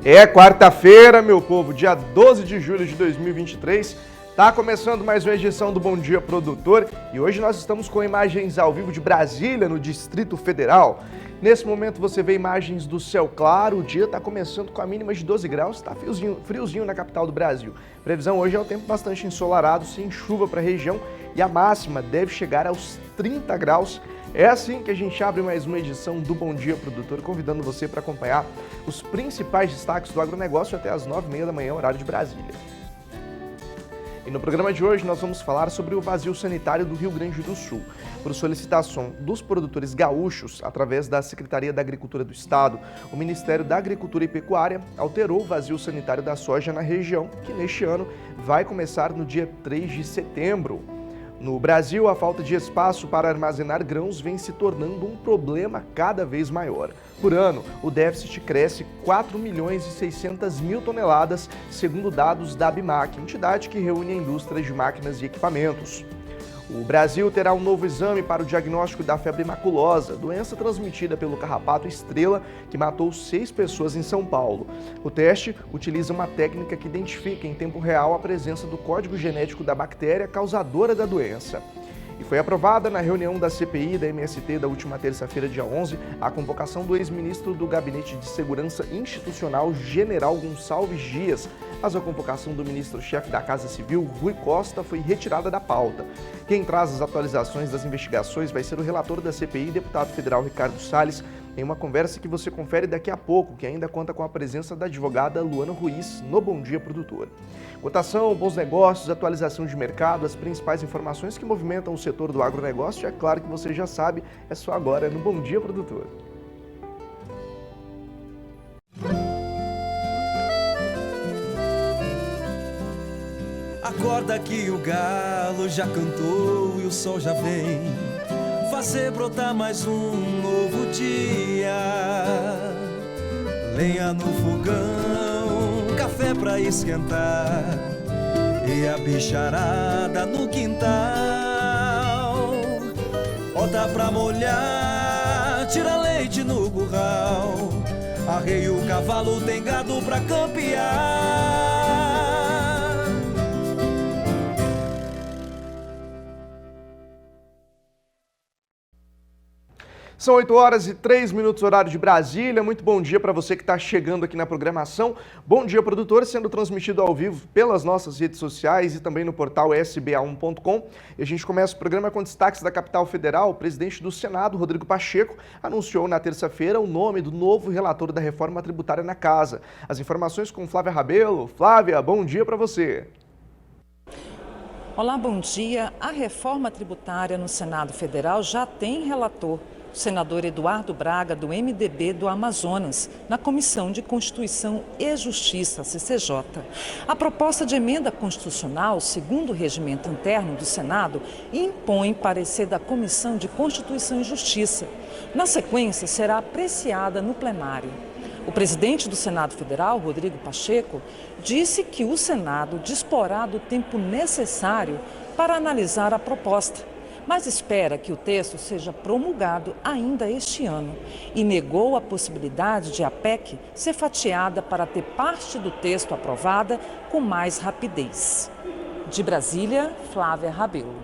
É quarta-feira, meu povo, dia 12 de julho de 2023. Tá começando mais uma edição do Bom Dia Produtor e hoje nós estamos com imagens ao vivo de Brasília, no Distrito Federal. Nesse momento você vê imagens do céu claro, o dia está começando com a mínima de 12 graus, está friozinho na capital do Brasil. Previsão hoje é um tempo bastante ensolarado, sem chuva para a região e a máxima deve chegar aos 30 graus. É assim que a gente abre mais uma edição do Bom Dia Produtor, convidando você para acompanhar os principais destaques do agronegócio até as 9h30 da manhã, horário de Brasília. E no programa de hoje nós vamos falar sobre o vazio sanitário do Rio Grande do Sul. Por solicitação dos produtores gaúchos, através da Secretaria da Agricultura do Estado, o Ministério da Agricultura e Pecuária alterou o vazio sanitário da soja na região, que neste ano vai começar no dia 3 de setembro. No Brasil, a falta de espaço para armazenar grãos vem se tornando um problema cada vez maior. Por ano, o déficit cresce 4.600.000 toneladas, segundo dados da ABIMAQ, entidade que reúne a indústria de máquinas e equipamentos. O Brasil terá um novo exame para o diagnóstico da febre maculosa, doença transmitida pelo carrapato estrela que matou 6 pessoas em São Paulo. O teste utiliza uma técnica que identifica em tempo real a presença do código genético da bactéria causadora da doença. E foi aprovada na reunião da CPI da MST da última terça-feira, dia 11, a convocação do ex-ministro do Gabinete de Segurança Institucional, General Gonçalves Dias, mas a convocação do ministro-chefe da Casa Civil, Rui Costa, foi retirada da pauta. Quem traz as atualizações das investigações vai ser o relator da CPI, deputado federal Ricardo Salles, em uma conversa que você confere daqui a pouco, que ainda conta com a presença da advogada Luana Ruiz no Bom Dia Produtor. Cotação, bons negócios, atualização de mercado, as principais informações que movimentam o setor do agronegócio, é claro que você já sabe, é só agora no Bom Dia Produtor. Acorda que o galo já cantou e o sol já vem fazer brotar mais um novo dia. Lenha no fogão, café pra esquentar e a bicharada no quintal. Bota pra molhar, tira leite no curral, arreia o cavalo, tem gado pra campear. São 8h03, horário de Brasília. Muito bom dia para você que está chegando aqui na programação. Bom Dia Produtor, sendo transmitido ao vivo pelas nossas redes sociais e também no portal sba1.com. E a gente começa o programa com destaques da capital federal. O presidente do Senado, Rodrigo Pacheco, anunciou na terça-feira o nome do novo relator da reforma tributária na casa. As informações com Flávia Rabelo. Flávia, bom dia para você. Olá, bom dia. A reforma tributária no Senado Federal já tem relator. O senador Eduardo Braga, do MDB do Amazonas, na Comissão de Constituição e Justiça, CCJ. A proposta de emenda constitucional, segundo o regimento interno do Senado, impõe parecer da Comissão de Constituição e Justiça. Na sequência, será apreciada no plenário. O presidente do Senado Federal, Rodrigo Pacheco, disse que o Senado disporá do tempo necessário para analisar a proposta, mas espera que o texto seja promulgado ainda este ano e negou a possibilidade de a PEC ser fatiada para ter parte do texto aprovada com mais rapidez. De Brasília, Flávia Rabelo.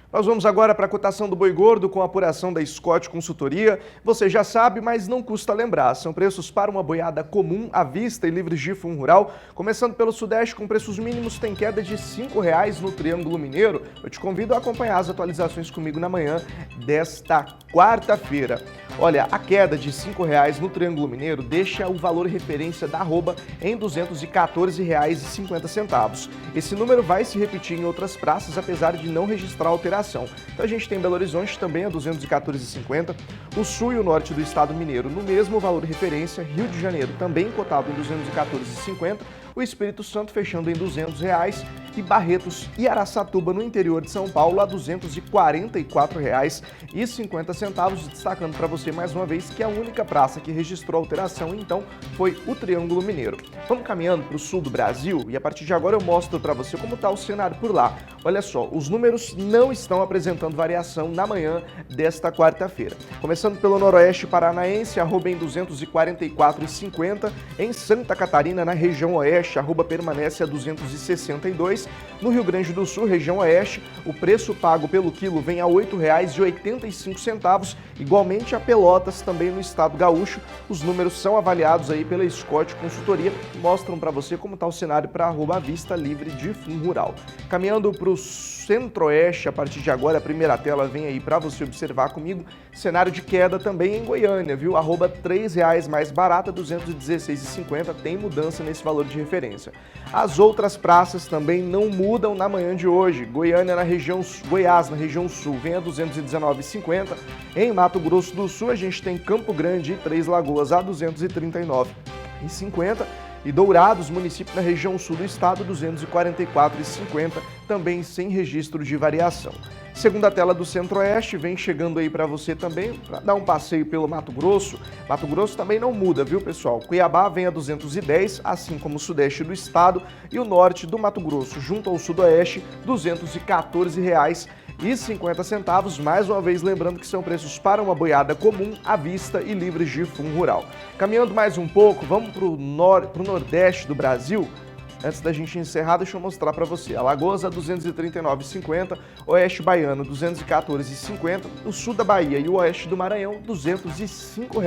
Nós vamos agora para a cotação do boi gordo com a apuração da Scott Consultoria. Você já sabe, mas não custa lembrar. São preços para uma boiada comum, à vista e livres de fundo rural. Começando pelo Sudeste, com preços mínimos, tem queda de R$ 5,00 no Triângulo Mineiro. Eu te convido a acompanhar as atualizações comigo na manhã desta quarta-feira. Olha, a queda de R$ 5,00 no Triângulo Mineiro deixa o valor referência da arroba em R$ 214,50. Esse número vai se repetir em outras praças, apesar de não registrar alteração. Então a gente tem Belo Horizonte também a R$ 214,50, o sul e o norte do estado mineiro no mesmo valor referência, Rio de Janeiro também cotado em R$ 214,50, o Espírito Santo fechando em R$ 200,00 e Barretos e Araçatuba no interior de São Paulo a R$ 244,50, destacando para você mais uma vez que a única praça que registrou alteração então foi o Triângulo Mineiro. Vamos caminhando para o sul do Brasil e a partir de agora eu mostro para você como está o cenário por lá. Olha só, os números não estão apresentando variação na manhã desta quarta-feira. Começando pelo noroeste paranaense, arroba em 244,50. Em Santa Catarina, na região oeste, arroba permanece a 262. No Rio Grande do Sul, região oeste, o preço pago pelo quilo vem a R$ 8,85. Igualmente a Pelotas, também no estado gaúcho. Os números são avaliados aí pela Scott Consultoria e mostram para você como está o cenário para arroba Vista Livre de Fundo Rural. Caminhando para o centro-oeste, a partir de agora, a primeira tela vem aí para você observar comigo. Cenário de queda também em Goiânia, viu? Arroba R$ 3,00 mais barata, R$ 216,50. Tem mudança nesse valor de referência. As outras praças também não mudam na manhã de hoje. Goiânia na região, Goiás na região sul vem a R$ 219,50. Em Mato Grosso do Sul a gente tem Campo Grande e Três Lagoas a R$ 239,50. E Dourados, município na região sul do estado, R$ 244,50, também sem registro de variação. Segunda tela do Centro-Oeste, vem chegando aí para você também, para dar um passeio pelo Mato Grosso. Mato Grosso também não muda, viu, pessoal? Cuiabá vem a 210, assim como o sudeste do estado, e o norte do Mato Grosso, junto ao sudoeste, R$ 214,50. Mais uma vez lembrando que são preços para uma boiada comum, à vista e livres de fundo rural. Caminhando mais um pouco, vamos para o nordeste do Brasil. Antes da gente encerrar, deixa eu mostrar para você. Alagoas a R$ 239,50, Oeste Baiano R$ 214,50, o sul da Bahia e o oeste do Maranhão R$ 205.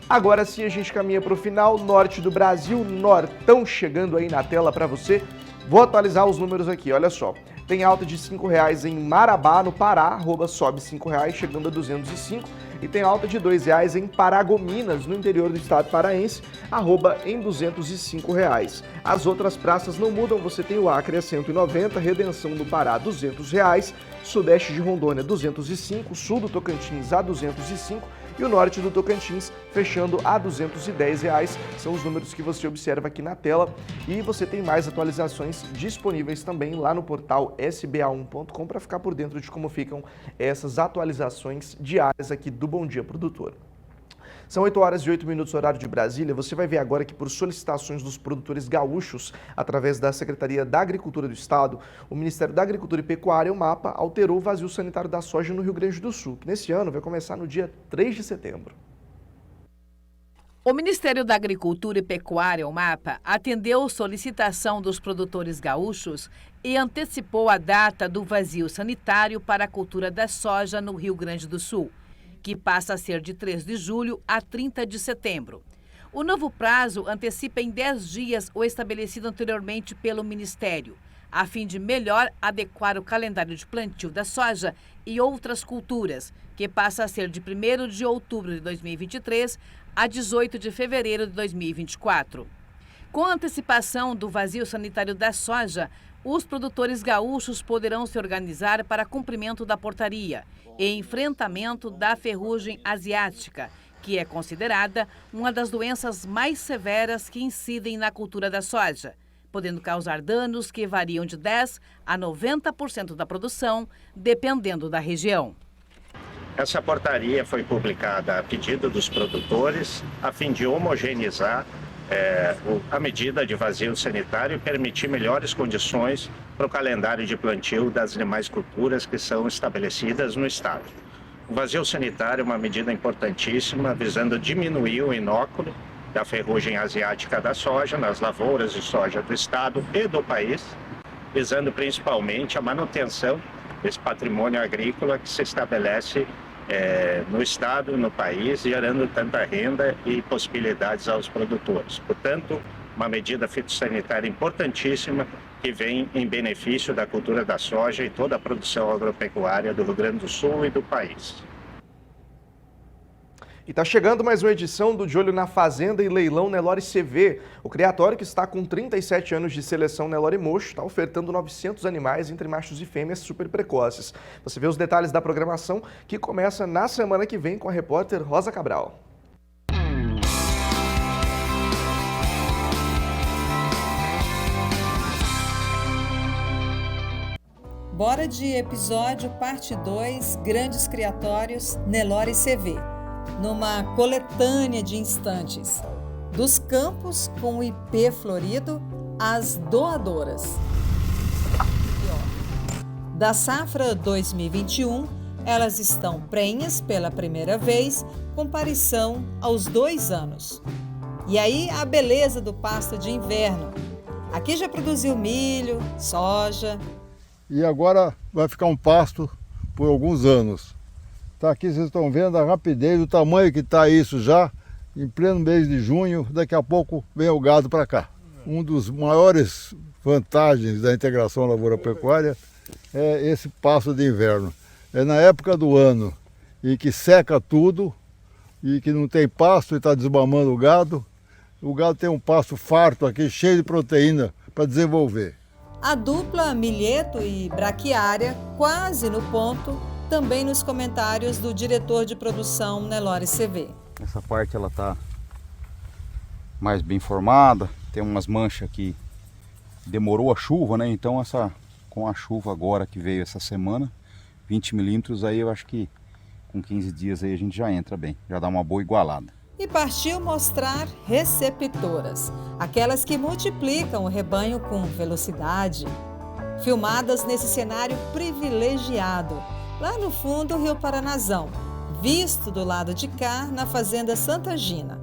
Agora sim a gente caminha para o final, norte do Brasil, nortão chegando aí na tela para você. Vou atualizar os números aqui, olha só. Tem alta de R$ 5,00 em Marabá, no Pará, arroba sobe R$ 5,00, chegando a 205. E tem alta de R$ 2,00 em Paragominas, no interior do estado paraense, arroba em R$ 205. As outras praças não mudam, você tem o Acre a 190, Redenção no Pará R$ 200, sudeste de Rondônia 205, sul do Tocantins a 205 e o norte do Tocantins fechando a R$ 210. São os números que você observa aqui na tela e você tem mais atualizações disponíveis também lá no portal sba1.com para ficar por dentro de como ficam essas atualizações diárias aqui do Bom Dia Produtor. São 8h08, horário de Brasília. Você vai ver agora que por solicitações dos produtores gaúchos, através da Secretaria da Agricultura do Estado, o Ministério da Agricultura e Pecuária, o MAPA, alterou o vazio sanitário da soja no Rio Grande do Sul, que nesse ano vai começar no dia 3 de setembro. O Ministério da Agricultura e Pecuária, o MAPA, atendeu solicitação dos produtores gaúchos e antecipou a data do vazio sanitário para a cultura da soja no Rio Grande do Sul, que passa a ser de 3 de julho a 30 de setembro. O novo prazo antecipa em 10 dias o estabelecido anteriormente pelo Ministério, a fim de melhor adequar o calendário de plantio da soja e outras culturas, que passa a ser de 1º de outubro de 2023 a 18 de fevereiro de 2024. Com a antecipação do vazio sanitário da soja, os produtores gaúchos poderão se organizar para cumprimento da portaria e enfrentamento da ferrugem asiática, que é considerada uma das doenças mais severas que incidem na cultura da soja, podendo causar danos que variam de 10% a 90% da produção, dependendo da região. Essa portaria foi publicada a pedido dos produtores, a fim de homogeneizar a medida de vazio sanitário e permitir melhores condições para o calendário de plantio das demais culturas que são estabelecidas no estado. O vazio sanitário é uma medida importantíssima, visando diminuir o inóculo da ferrugem asiática da soja nas lavouras de soja do estado e do país, visando principalmente a manutenção desse patrimônio agrícola que se estabelece no estado e no país, gerando tanta renda e possibilidades aos produtores. Portanto, uma medida fitossanitária importantíssima que vem em benefício da cultura da soja e toda a produção agropecuária do Rio Grande do Sul e do país. E está chegando mais uma edição do De Olho na Fazenda e Leilão Nelore CV. O criatório, que está com 37 anos de seleção Nelore Mocho, está ofertando 900 animais entre machos e fêmeas super precoces. Você vê os detalhes da programação, que começa na semana que vem com a repórter Rosa Cabral. Bora de episódio parte 2, Grandes Criatórios Nelore CV. Numa coletânea de instantes, dos campos com IP florido às doadoras. Da safra 2021, elas estão prenhas pela primeira vez, com parição aos 2 anos. E aí a beleza do pasto de inverno. Aqui já produziu milho, soja. E agora vai ficar um pasto por alguns anos. Tá aqui, vocês estão vendo a rapidez, o tamanho que está isso já, em pleno mês de junho, daqui a pouco vem o gado para cá. Um dos maiores vantagens da integração lavoura-pecuária é esse pasto de inverno. É na época do ano em que seca tudo e que não tem pasto e está desmamando o gado tem um pasto farto aqui, cheio de proteína para desenvolver. A dupla milheto e braquiária, quase no ponto, também nos comentários do diretor de produção Nelore CV. Essa parte ela tá mais bem formada, tem umas manchas que demorou a chuva, né? Então com a chuva agora que veio essa semana, 20 milímetros, aí eu acho que com 15 dias aí a gente já entra bem, já dá uma boa igualada. E partiu mostrar receptoras, aquelas que multiplicam o rebanho com velocidade. Filmadas nesse cenário privilegiado, lá no fundo do Rio Paranazão, visto do lado de cá na Fazenda Santa Gina.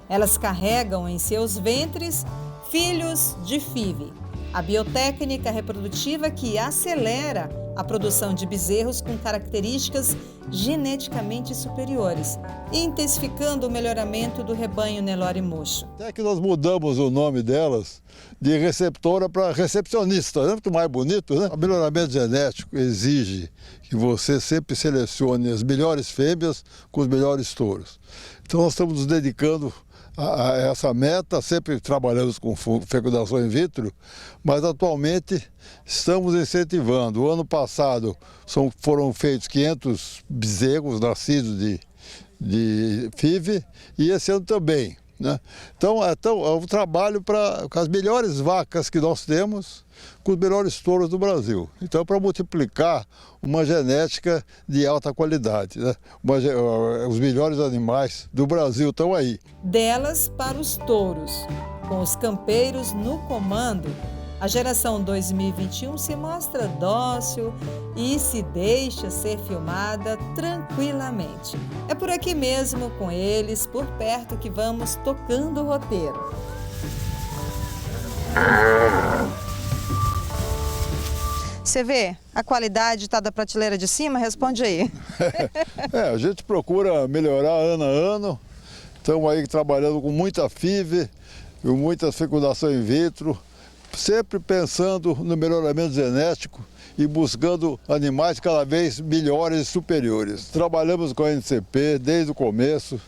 Elas carregam em seus ventres filhos de FIV, a biotécnica reprodutiva que acelera a produção de bezerros com características geneticamente superiores, intensificando o melhoramento do rebanho Nelore Mocho. Até que nós mudamos o nome delas de receptora para recepcionista, é muito mais bonito, né? O melhoramento genético exige que você sempre selecione as melhores fêmeas com os melhores touros. Então nós estamos nos dedicando a essa meta, sempre trabalhamos com fecundação in vitro, mas atualmente estamos incentivando. O ano passado foram feitos 500 bezerros nascidos de FIV e esse ano também, né? Então é um trabalho com as melhores vacas que nós temos, com os melhores touros do Brasil. Então, para multiplicar uma genética de alta qualidade, né? Os melhores animais do Brasil estão aí. Delas para os touros, com os campeiros no comando, a geração 2021 se mostra dócil e se deixa ser filmada tranquilamente. É por aqui mesmo, com eles, por perto, que vamos tocando o roteiro. Você vê, a qualidade está da prateleira de cima? Responde aí. A gente procura melhorar ano a ano. Estamos aí trabalhando com muita FIV, com muita fecundação in vitro, sempre pensando no melhoramento genético e buscando animais cada vez melhores e superiores. Trabalhamos com a NCP desde o começo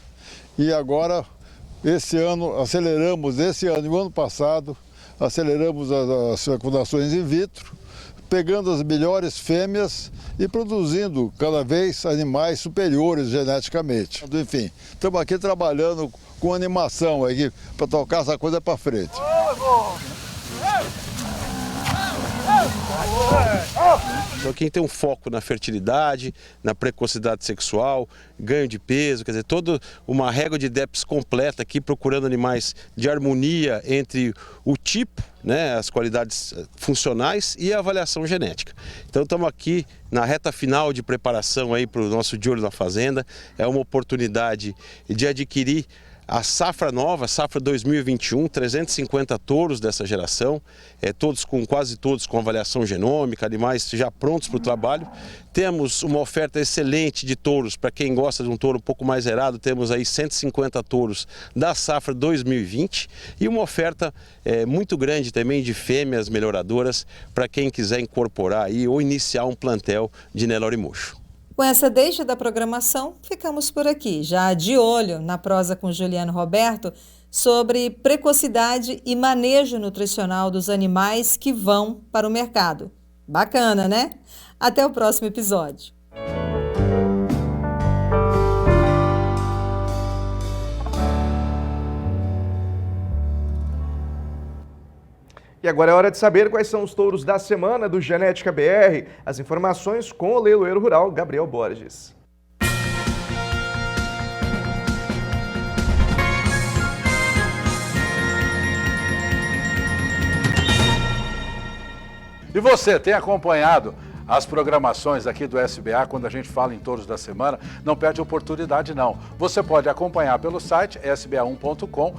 e agora, esse ano e o ano passado, aceleramos as fecundações in vitro, pegando as melhores fêmeas e produzindo cada vez animais superiores geneticamente. Enfim, estamos aqui trabalhando com animação aqui para tocar essa coisa para frente. Então quem tem um foco na fertilidade, na precocidade sexual, ganho de peso, quer dizer, toda uma régua de DEPS completa aqui, procurando animais de harmonia entre o tipo, né, as qualidades funcionais e a avaliação genética. Então estamos aqui na reta final de preparação aí para o nosso De Olho na Fazenda. É uma oportunidade de adquirir a safra nova, safra 2021, 350 touros dessa geração, quase todos com avaliação genômica, animais já prontos para o trabalho. Temos uma oferta excelente de touros, para quem gosta de um touro um pouco mais zerado, temos aí 150 touros da safra 2020 e uma oferta muito grande também de fêmeas melhoradoras, para quem quiser incorporar aí ou iniciar um plantel de Nelore Mocho. Com essa deixa da programação, ficamos por aqui, já de olho na prosa com Juliano Roberto sobre precocidade e manejo nutricional dos animais que vão para o mercado. Bacana, né? Até o próximo episódio. E agora é hora de saber quais são os touros da semana do Genética BR. As informações com o leiloeiro rural Gabriel Borges. E você tem acompanhado as programações aqui do SBA, quando a gente fala em touros da semana, não perde oportunidade não. Você pode acompanhar pelo site sba1.com,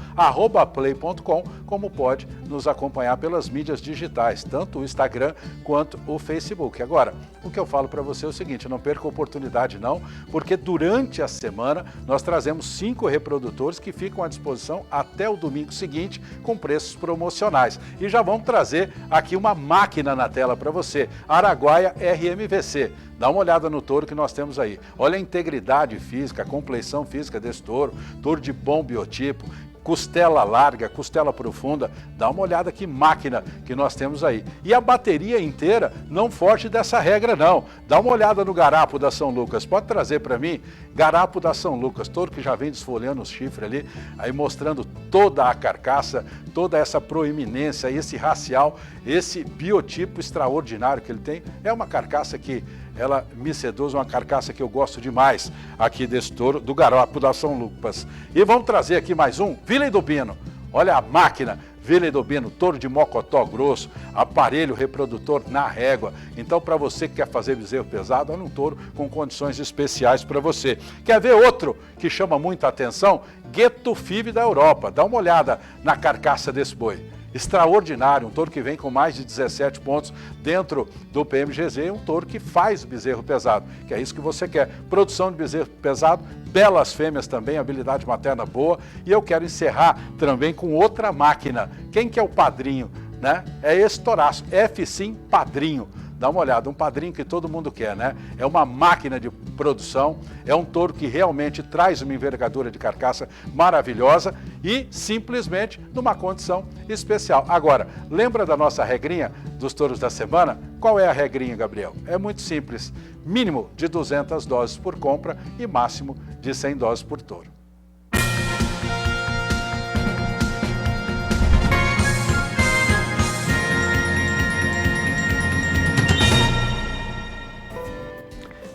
@play.com, como pode nos acompanhar pelas mídias digitais, tanto o Instagram quanto o Facebook. Agora, o que eu falo para você é o seguinte, não perca a oportunidade não, porque durante a semana nós trazemos 5 reprodutores que ficam à disposição até o domingo seguinte com preços promocionais. E já vamos trazer aqui uma máquina na tela para você, Araguaia RMVC. Dá uma olhada no touro que nós temos aí. Olha a integridade física, a compleição física desse touro, touro de bom biotipo, costela larga, costela profunda, dá uma olhada que máquina que nós temos aí. E a bateria inteira não foge dessa regra não. Dá uma olhada no garapo da São Lucas, pode trazer para mim? Garapo da São Lucas, touro que já vem desfolhando os chifres ali, aí mostrando toda a carcaça, toda essa proeminência, esse racial, esse biotipo extraordinário que ele tem. É uma carcaça que ela me seduz, uma carcaça que eu gosto demais aqui desse touro, do garapo da São Lucas. E vamos trazer aqui mais um, Vila do Bino. Olha a máquina, Vila do Bino, touro de mocotó grosso, aparelho reprodutor na régua. Então, para você que quer fazer bezerro pesado, olha um touro com condições especiais para você. Quer ver outro que chama muita atenção? Ghetto Five da Europa. Dá uma olhada na carcaça desse boi. Extraordinário, um touro que vem com mais de 17 pontos dentro do PMGZ, um touro que faz bezerro pesado, que é isso que você quer. Produção de bezerro pesado, belas fêmeas também, habilidade materna boa. E eu quero encerrar também com outra máquina. Quem que é o padrinho, né? É esse touraço, F-Sim Padrinho. Dá uma olhada, um padrinho que todo mundo quer, né? É uma máquina de produção, é um touro que realmente traz uma envergadura de carcaça maravilhosa e simplesmente numa condição especial. Agora, lembra da nossa regrinha dos touros da semana? Qual é a regrinha, Gabriel? É muito simples, mínimo de 200 doses por compra e máximo de 100 doses por touro.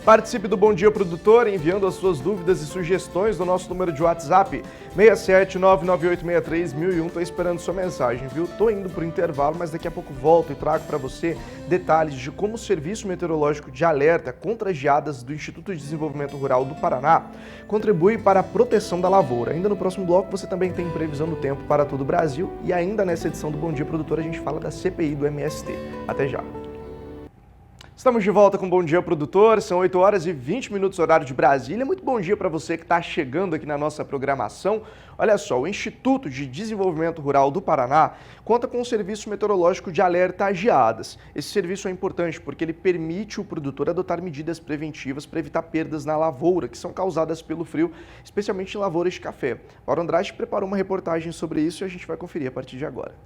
Participe do Bom Dia Produtor enviando as suas dúvidas e sugestões no nosso número de WhatsApp 67998631001. Tô esperando sua mensagem, viu? Tô indo pro intervalo, mas daqui a pouco volto e trago para você detalhes de como o Serviço Meteorológico de Alerta contra geadas do Instituto de Desenvolvimento Rural do Paraná contribui para a proteção da lavoura. Ainda no próximo bloco você também tem previsão do tempo para todo o Brasil e ainda nessa edição do Bom Dia Produtor a gente fala da CPI do MST. Até já! Estamos de volta com Bom Dia Produtor, são 8 horas e 20 minutos horário de Brasília. Muito bom dia para você que está chegando aqui na nossa programação. Olha só, o Instituto de Desenvolvimento Rural do Paraná conta com o Serviço Meteorológico de Alerta a Geadas. Esse serviço é importante porque ele permite o produtor adotar medidas preventivas para evitar perdas na lavoura, que são causadas pelo frio, especialmente em lavouras de café. Mauro Andrade preparou uma reportagem sobre isso e a gente vai conferir a partir de agora.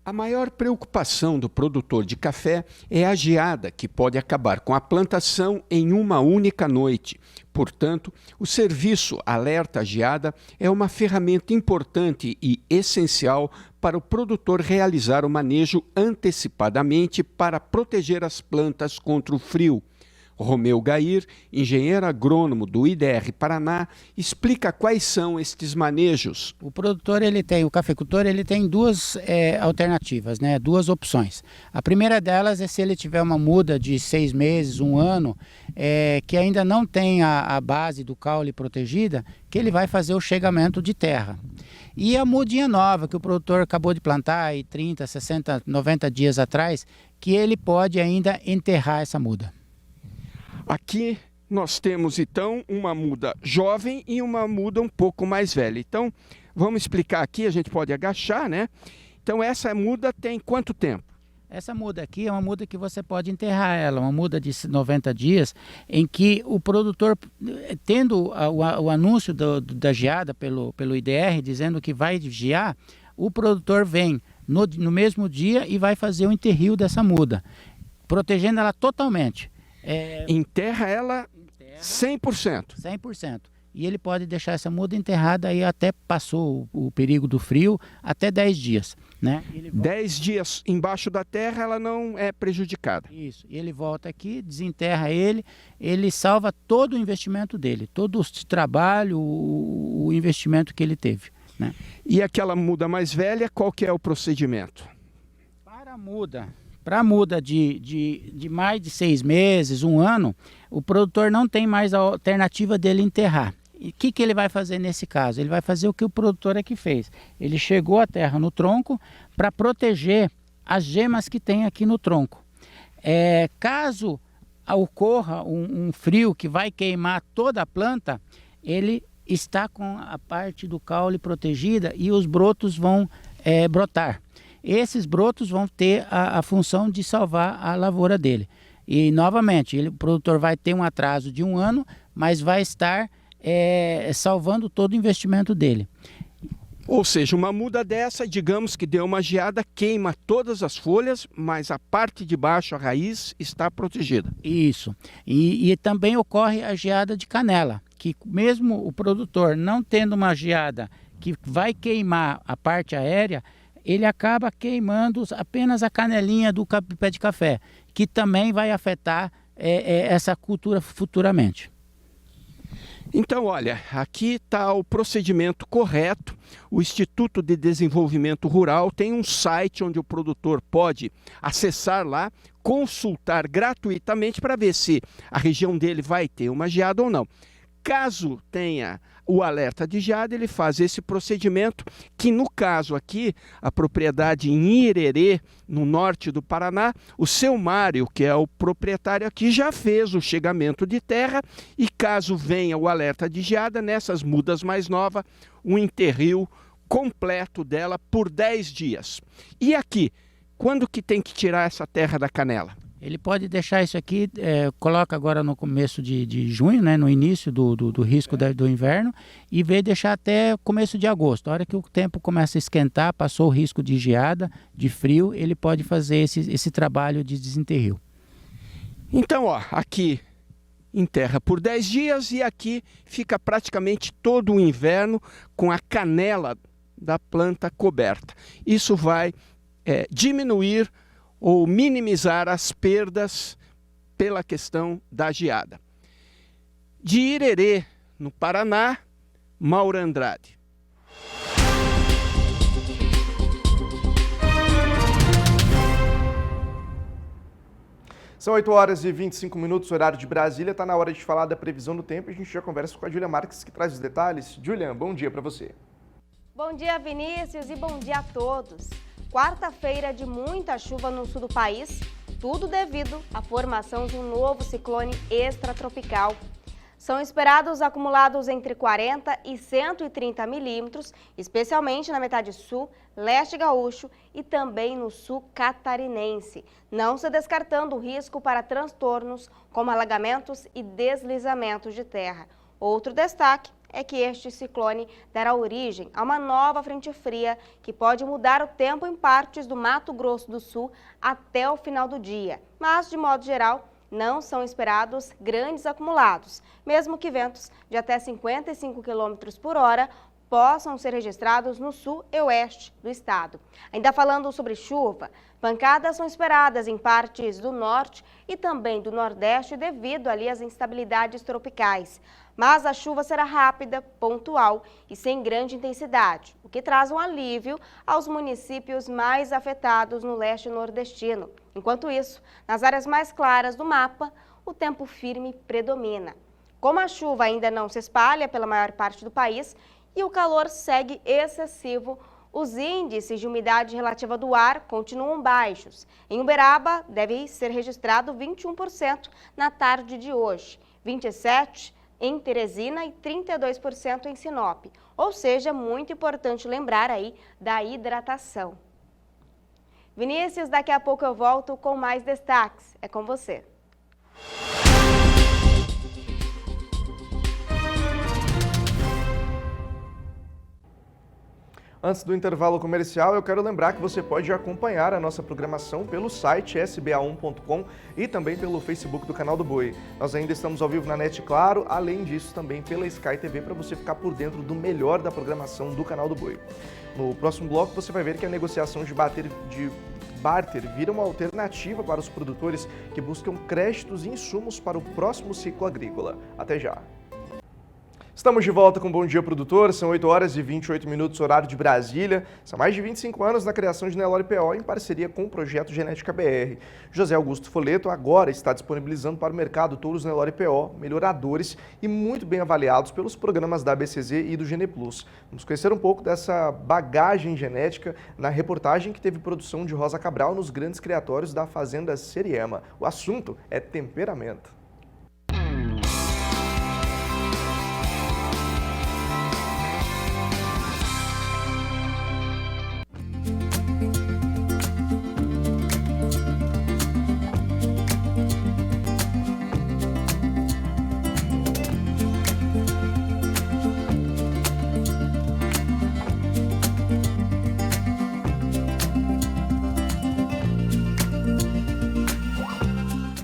A maior preocupação do produtor de café é a geada, que pode acabar com a plantação em uma única noite. Portanto, o serviço Alerta Geada é uma ferramenta importante e essencial para o produtor realizar o manejo antecipadamente para proteger as plantas contra o frio. Romeu Gair, engenheiro agrônomo do IDR Paraná, explica quais são estes manejos. O produtor, o cafeicultor, ele tem duas alternativas, né? Duas opções. A primeira delas é se ele tiver uma muda de 6 meses, 1 ano, que ainda não tem a base do caule protegida, que ele vai fazer o chegamento de terra. E a mudinha nova, que o produtor acabou de plantar aí 30, 60, 90 dias atrás, que ele pode ainda enterrar essa muda. Aqui nós temos então uma muda jovem e uma muda um pouco mais velha. Então vamos explicar aqui, a gente pode agachar, né? Então essa muda tem quanto tempo? Essa muda aqui é uma muda que você pode enterrar ela, uma muda de 90 dias, em que o produtor, tendo o anúncio da geada pelo IDR, dizendo que vai gear, o produtor vem no mesmo dia e vai fazer o enterrio dessa muda, protegendo ela totalmente. Enterra ela 100%. 100%. E ele pode deixar essa muda enterrada aí até passou o perigo do frio, até 10 dias. Né? 10 dias embaixo da terra ela não é prejudicada. Isso. E ele volta aqui, desenterra ele salva todo o investimento dele, todo o trabalho, o investimento que ele teve. Né? E aquela muda mais velha, qual que é o procedimento? Para a muda Para a muda de mais de 6 meses, 1 ano, o produtor não tem mais a alternativa dele enterrar. E o que ele vai fazer nesse caso? Ele vai fazer o que o produtor aqui fez. Ele chegou a terra no tronco para proteger as gemas que tem aqui no tronco. Caso ocorra um frio que vai queimar toda a planta, ele está com a parte do caule protegida e os brotos vão brotar. Esses brotos vão ter a função de salvar a lavoura dele. E, novamente, o produtor vai ter um atraso de 1 ano, mas vai estar salvando todo o investimento dele. Ou seja, uma muda dessa, digamos que deu uma geada, queima todas as folhas, mas a parte de baixo, a raiz, está protegida. Isso. E também ocorre a geada de canela, que mesmo o produtor não tendo uma geada que vai queimar a parte aérea, ele acaba queimando apenas a canelinha do pé de café, que também vai afetar essa cultura futuramente. Então, olha, aqui está o procedimento correto. O Instituto de Desenvolvimento Rural tem um site onde o produtor pode acessar lá, consultar gratuitamente para ver se a região dele vai ter uma geada ou não. Caso tenha o alerta de geada, ele faz esse procedimento, que no caso aqui, a propriedade em Irerê, no norte do Paraná, o seu Mário, que é o proprietário aqui, já fez o chegamento de terra e caso venha o alerta de geada, nessas mudas mais novas, o enterrio completo dela por 10 dias. E aqui, quando que tem que tirar essa terra da canela? Ele pode deixar isso aqui, coloca agora no começo de junho, né, no início do risco do inverno, e vê deixar até começo de agosto. A hora que o tempo começa a esquentar, passou o risco de geada, de frio, ele pode fazer esse trabalho de desenterro. Então, ó, aqui enterra por 10 dias e aqui fica praticamente todo o inverno com a canela da planta coberta. Isso vai diminuir ou minimizar as perdas pela questão da geada. De Irerê, no Paraná, Mauro Andrade. São 8 horas e 25 minutos, horário de Brasília. Está na hora de falar da previsão do tempo e a gente já conversa com a Júlia Marques, que traz os detalhes. Julian, bom dia para você. Bom dia, Vinícius, e bom dia a todos. Quarta-feira de muita chuva no sul do país, tudo devido à formação de um novo ciclone extratropical. São esperados acumulados entre 40 e 130 milímetros, especialmente na metade sul, leste gaúcho e também no sul catarinense, não se descartando o risco para transtornos como alagamentos e deslizamentos de terra. Outro destaque é que este ciclone dará origem a uma nova frente fria que pode mudar o tempo em partes do Mato Grosso do Sul até o final do dia. Mas, de modo geral, não são esperados grandes acumulados, mesmo que ventos de até 55 km por hora possam ser registrados no sul e oeste do estado. Ainda falando sobre chuva, pancadas são esperadas em partes do norte e também do nordeste devido ali às instabilidades tropicais. Mas a chuva será rápida, pontual e sem grande intensidade, o que traz um alívio aos municípios mais afetados no leste nordestino. Enquanto isso, nas áreas mais claras do mapa, o tempo firme predomina. Como a chuva ainda não se espalha pela maior parte do país e o calor segue excessivo, os índices de umidade relativa do ar continuam baixos. Em Uberaba, deve ser registrado 21% na tarde de hoje, 27% em Teresina e 32% em Sinop. Ou seja, muito importante lembrar aí da hidratação. Vinícius, daqui a pouco eu volto com mais destaques. É com você. Antes do intervalo comercial, eu quero lembrar que você pode acompanhar a nossa programação pelo site sba1.com e também pelo Facebook do Canal do Boi. Nós ainda estamos ao vivo na NET Claro, além disso também pela Sky TV para você ficar por dentro do melhor da programação do Canal do Boi. No próximo bloco você vai ver que a negociação de barter vira uma alternativa para os produtores que buscam créditos e insumos para o próximo ciclo agrícola. Até já! Estamos de volta com o Bom Dia Produtor, são 8 horas e 28 minutos, horário de Brasília. São mais de 25 anos na criação de Nelore PO em parceria com o Projeto Genética BR. José Augusto Foleto agora está disponibilizando para o mercado touros Nelore PO, melhoradores e muito bem avaliados pelos programas da BCZ e do Gene Plus. Vamos conhecer um pouco dessa bagagem genética na reportagem que teve produção de Rosa Cabral nos grandes criatórios da Fazenda Seriema. O assunto é temperamento.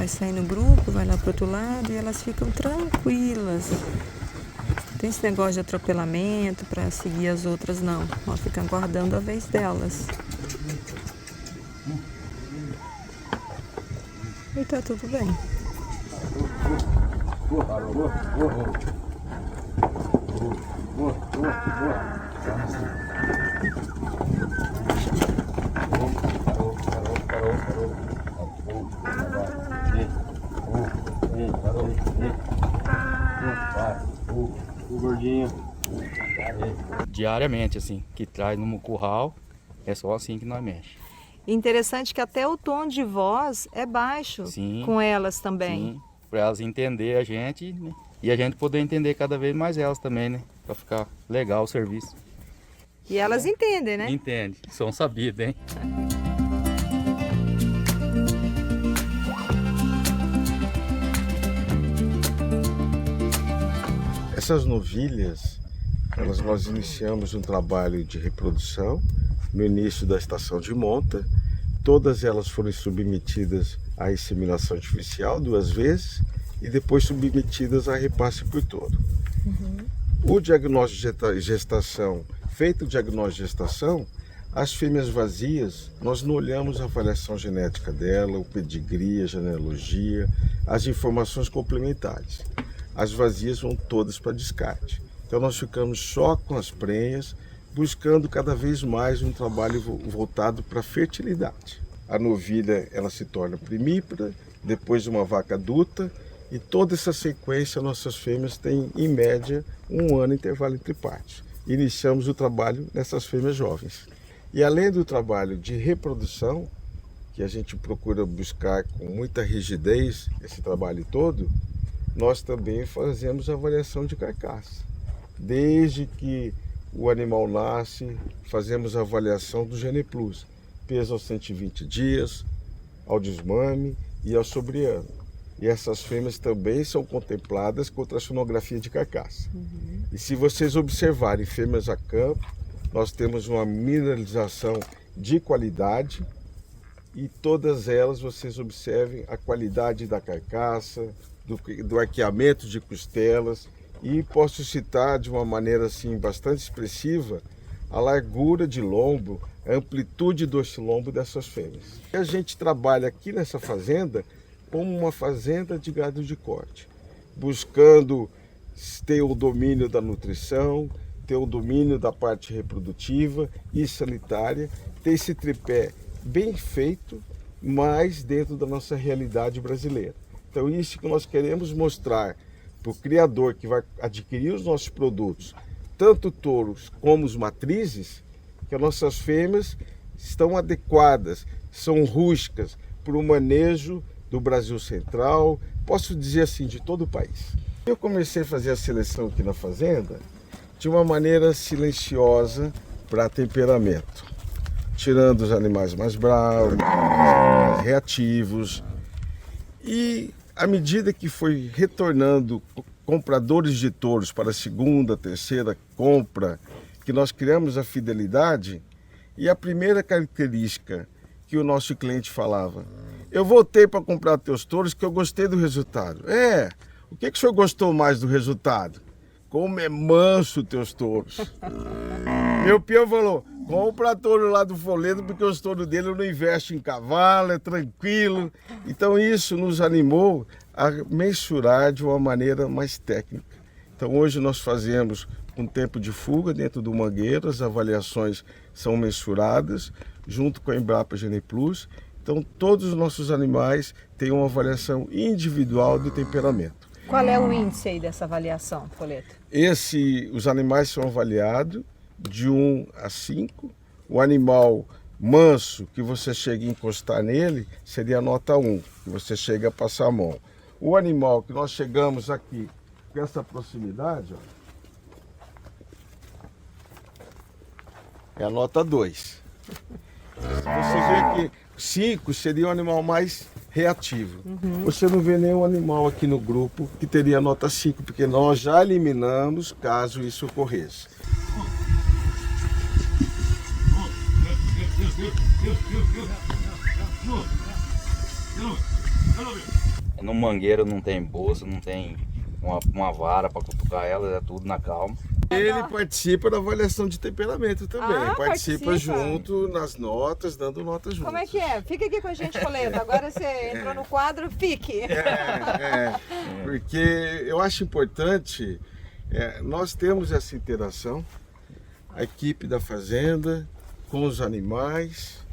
Sai no grupo, vai lá pro outro lado e elas ficam tranquilas. Não tem esse negócio de atropelamento para seguir as outras, não. Elas ficam aguardando a vez delas. E tá tudo bem. O gordinho. Diariamente, assim, que traz no curral, é só assim que nós mexemos. Interessante que até o tom de voz é baixo. Sim, com elas também. Sim, para elas entenderem a gente, né? E a gente poder entender cada vez mais elas também, né? Para ficar legal o serviço. E elas entendem, né? Entendem, são sabidas, hein? Essas novilhas, nós iniciamos um trabalho de reprodução no início da estação de monta. Todas elas foram submetidas à inseminação artificial 2 vezes e depois submetidas a repasse por touro. O diagnóstico de gestação, feito o diagnóstico de gestação, as fêmeas vazias, nós não olhamos a avaliação genética dela, o pedigree, a genealogia, as informações complementares. As vazias vão todas para descarte. Então nós ficamos só com as prenhas, buscando cada vez mais um trabalho voltado para a fertilidade. A novilha ela se torna primípara, depois uma vaca adulta, e toda essa sequência nossas fêmeas têm em média 1 ano de intervalo entre partos. Iniciamos o trabalho nessas fêmeas jovens. E além do trabalho de reprodução, que a gente procura buscar com muita rigidez esse trabalho todo, nós também fazemos avaliação de carcaça. Desde que o animal nasce, fazemos a avaliação do Gene Plus, peso aos 120 dias, ao desmame e ao sobreano. E essas fêmeas também são contempladas com ultrassonografia de carcaça. E se vocês observarem fêmeas a campo, nós temos uma mineralização de qualidade e todas elas vocês observem a qualidade da carcaça, do arqueamento de costelas, e posso citar de uma maneira assim bastante expressiva a largura de lombo, a amplitude do ossilombo dessas fêmeas. A gente trabalha aqui nessa fazenda como uma fazenda de gado de corte, buscando ter o domínio da nutrição, ter o domínio da parte reprodutiva e sanitária, ter esse tripé bem feito, mas dentro da nossa realidade brasileira. Então isso que nós queremos mostrar para o criador que vai adquirir os nossos produtos, tanto touros como os matrizes, que as nossas fêmeas estão adequadas, são rústicas para o manejo do Brasil Central, posso dizer assim, de todo o país. Eu comecei a fazer a seleção aqui na fazenda de uma maneira silenciosa para temperamento, tirando os animais mais bravos, mais reativos. E à medida que foi retornando compradores de touros para a segunda, terceira compra, que nós criamos a fidelidade, e a primeira característica que o nosso cliente falava: eu voltei para comprar teus touros que eu gostei do resultado. O que o senhor gostou mais do resultado? Como é manso teus touros. Meu peão falou: compra touro lá do Foleto, porque os touros dele não investem em cavalo, é tranquilo. Então isso nos animou a mensurar de uma maneira mais técnica. Então hoje nós fazemos um tempo de fuga dentro do mangueiro, as avaliações são mensuradas junto com a Embrapa Geneplus. Então todos os nossos animais têm uma avaliação individual do temperamento. Qual é o índice aí dessa avaliação, Poleto? Os animais são avaliados de 1 a 5. O animal manso, que você chega a encostar nele, seria a nota 1, que você chega a passar a mão. O animal que nós chegamos aqui com essa proximidade, ó, é a nota 2. Você vê que 5 seria um animal mais reativo. Você não vê nenhum animal aqui no grupo que teria nota 5, porque nós já eliminamos caso isso ocorresse. No mangueiro não tem bolsa, não tem uma vara para cutucar elas, é tudo na calma. Ele participa da avaliação de temperamento também, participa junto nas notas, dando notas junto. Como é que é? Fica aqui com a gente, Poleto. Agora você entrou no quadro, fique. Porque eu acho importante, nós temos essa interação, a equipe da fazenda, com os animais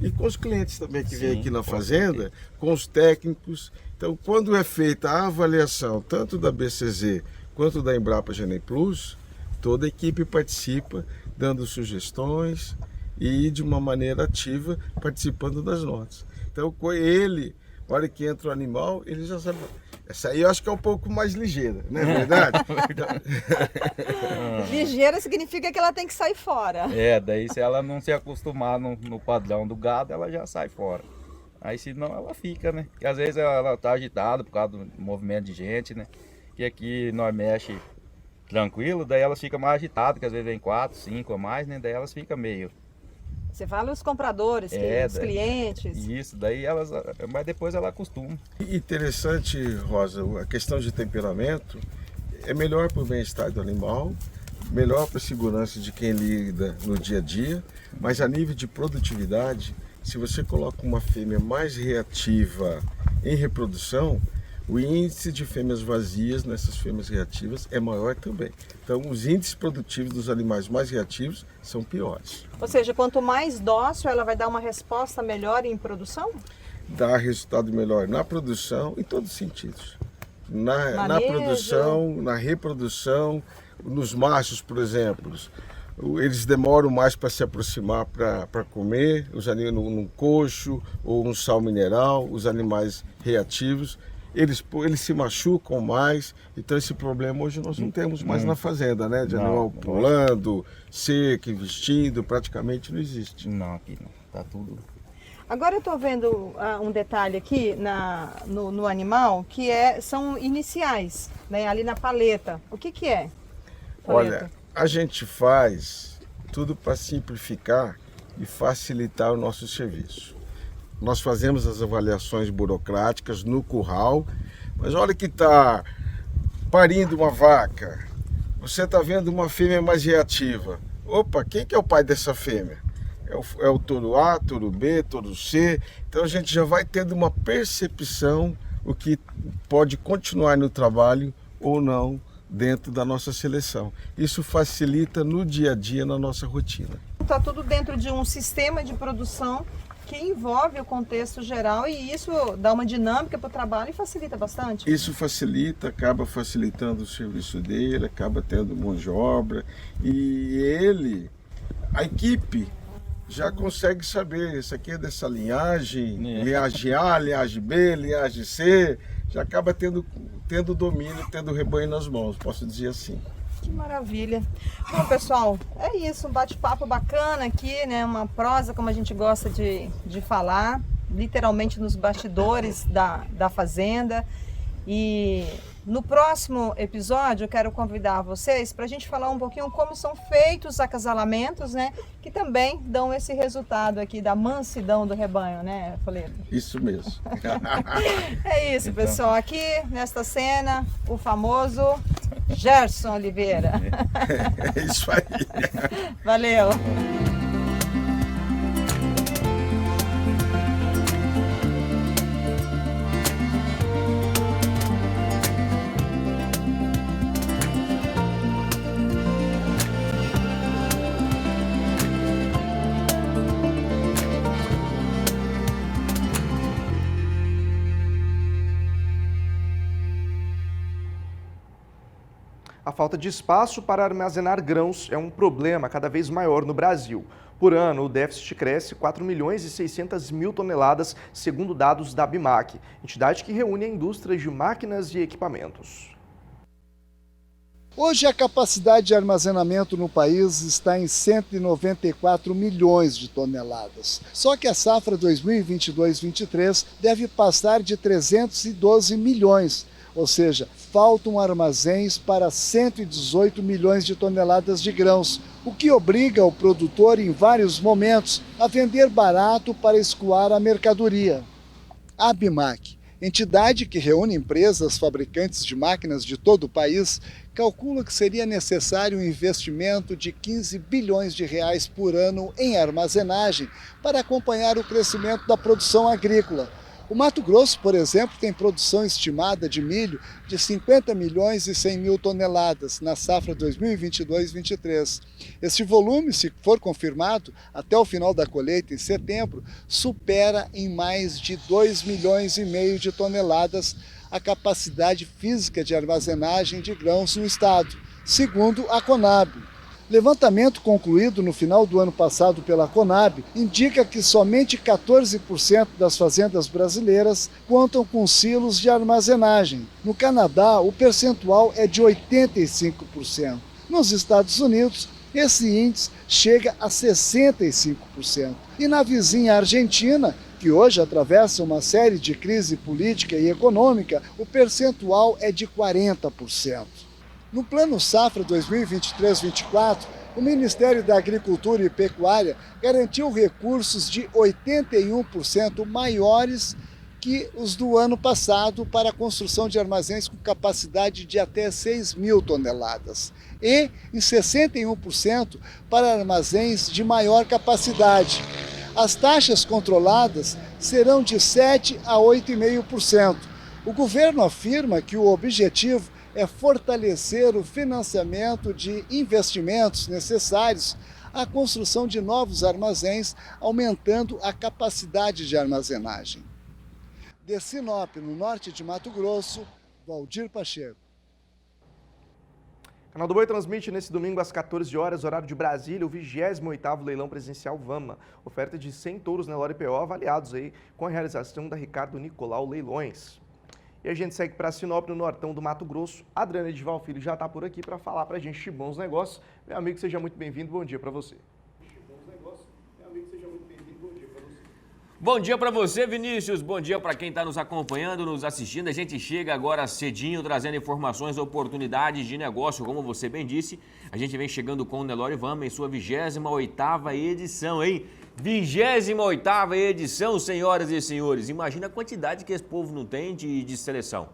e com os clientes também que vêm aqui na fazenda, com os técnicos. Então, quando é feita a avaliação, tanto da BCZ quanto da Embrapa Geneplus, toda a equipe participa, dando sugestões e de uma maneira ativa, participando das notas. Então, ele, na hora que entra o animal, ele já sabe. Essa aí eu acho que é um pouco mais ligeira, não é verdade? Ligeira significa que ela tem que sair fora. Daí se ela não se acostumar no padrão do gado, ela já sai fora. Aí senão ela fica, né? Porque às vezes ela tá agitada por causa do movimento de gente, né? Que aqui nós mexe tranquilo, daí elas ficam mais agitadas, que às vezes vem 4, 5 a mais, né? Daí elas ficam meio... Você fala os compradores, os clientes. Isso, daí elas... Mas depois ela acostuma. Interessante, Rosa, a questão de temperamento é melhor para o bem-estar do animal, melhor para a segurança de quem lida no dia a dia, mas a nível de produtividade, se você coloca uma fêmea mais reativa em reprodução, o índice de fêmeas vazias nessas fêmeas reativas é maior também. Então, os índices produtivos dos animais mais reativos são piores. Ou seja, quanto mais dócil, ela vai dar uma resposta melhor em produção? Dá resultado melhor na produção, em todos os sentidos. Na produção, na reprodução, nos machos, por exemplo. Eles demoram mais para se aproximar para comer, os animais num coxo ou um sal mineral, os animais reativos. Eles se machucam mais, então esse problema hoje nós não temos mais na fazenda, né? De animal pulando, seco, investindo, praticamente não existe. Não, aqui não, tá tudo. Agora eu estou vendo um detalhe aqui no animal, que são iniciais, né? Ali na paleta. O que é? Olha, a gente faz tudo para simplificar e facilitar o nosso serviço. Nós fazemos as avaliações burocráticas no curral, mas olha que está parindo uma vaca, você está vendo uma fêmea mais reativa. Opa, quem que é o pai dessa fêmea? É o touro A, touro B, touro C. Então a gente já vai tendo uma percepção o que pode continuar no trabalho ou não dentro da nossa seleção. Isso facilita no dia a dia, na nossa rotina. Está tudo dentro de um sistema de produção que envolve o contexto geral e isso dá uma dinâmica para o trabalho e facilita bastante. Isso facilita, acaba facilitando o serviço dele, acaba tendo mão de obra e a equipe já consegue saber, isso aqui é dessa linhagem, linhagem A, linhagem B, linhagem C, já acaba tendo domínio, tendo rebanho nas mãos, posso dizer assim. Que maravilha. Bom, pessoal, é isso, um bate-papo bacana aqui, né? Uma prosa como a gente gosta de falar, literalmente nos bastidores da fazenda. E no próximo episódio eu quero convidar vocês para a gente falar um pouquinho como são feitos os acasalamentos, né? Que também dão esse resultado aqui da mansidão do rebanho, né, Poleto? Isso mesmo. É isso, pessoal. Aqui nesta cena, o famoso Gerson Oliveira. É isso aí. Valeu. A falta de espaço para armazenar grãos é um problema cada vez maior no Brasil. Por ano, o déficit cresce 4 milhões e 600 mil toneladas, segundo dados da ABIMAQ, entidade que reúne a indústria de máquinas e equipamentos. Hoje, a capacidade de armazenamento no país está em 194 milhões de toneladas. Só que a safra 2022-23 deve passar de 312 milhões, ou seja, faltam armazéns para 118 milhões de toneladas de grãos, o que obriga o produtor, em vários momentos, a vender barato para escoar a mercadoria. A ABIMAQ, entidade que reúne empresas fabricantes de máquinas de todo o país, calcula que seria necessário um investimento de 15 bilhões de reais por ano em armazenagem para acompanhar o crescimento da produção agrícola. O Mato Grosso, por exemplo, tem produção estimada de milho de 50 milhões e 100 mil toneladas na safra 2022-23. Este volume, se for confirmado, até o final da colheita, em setembro, supera em mais de 2 milhões e meio de toneladas a capacidade física de armazenagem de grãos no estado, segundo a Conab. Levantamento concluído no final do ano passado pela Conab indica que somente 14% das fazendas brasileiras contam com silos de armazenagem. No Canadá, o percentual é de 85%. Nos Estados Unidos, esse índice chega a 65%. E na vizinha Argentina, que hoje atravessa uma série de crise política e econômica, o percentual é de 40%. No Plano Safra 2023-24, o Ministério da Agricultura e Pecuária garantiu recursos de 81% maiores que os do ano passado para a construção de armazéns com capacidade de até 6 mil toneladas e em 61% para armazéns de maior capacidade. As taxas controladas serão de 7% a 8,5%. O governo afirma que o objetivo é fortalecer o financiamento de investimentos necessários à construção de novos armazéns, aumentando a capacidade de armazenagem. De Sinop, no norte de Mato Grosso, Valdir Pacheco. O Canal do Boi transmite nesse domingo às 14 horas, horário de Brasília, o 28º leilão presencial VAMA. Oferta de 100 touros Nelore PO avaliados aí com a realização da Ricardo Nicolau Leilões. E a gente segue para Sinop, no nortão do Mato Grosso. A Adriana Edival Filho já está por aqui para falar para a gente de bons negócios. Meu amigo, seja muito bem-vindo, bom dia para você. Bom dia para você, Vinícius. Bom dia para quem está nos acompanhando, nos assistindo. A gente chega agora cedinho, trazendo informações, oportunidades de negócio. Como você bem disse, a gente vem chegando com o Nelore Vama em sua 28ª edição, hein? 28ª edição, senhoras e senhores. Imagina a quantidade que esse povo não tem de seleção.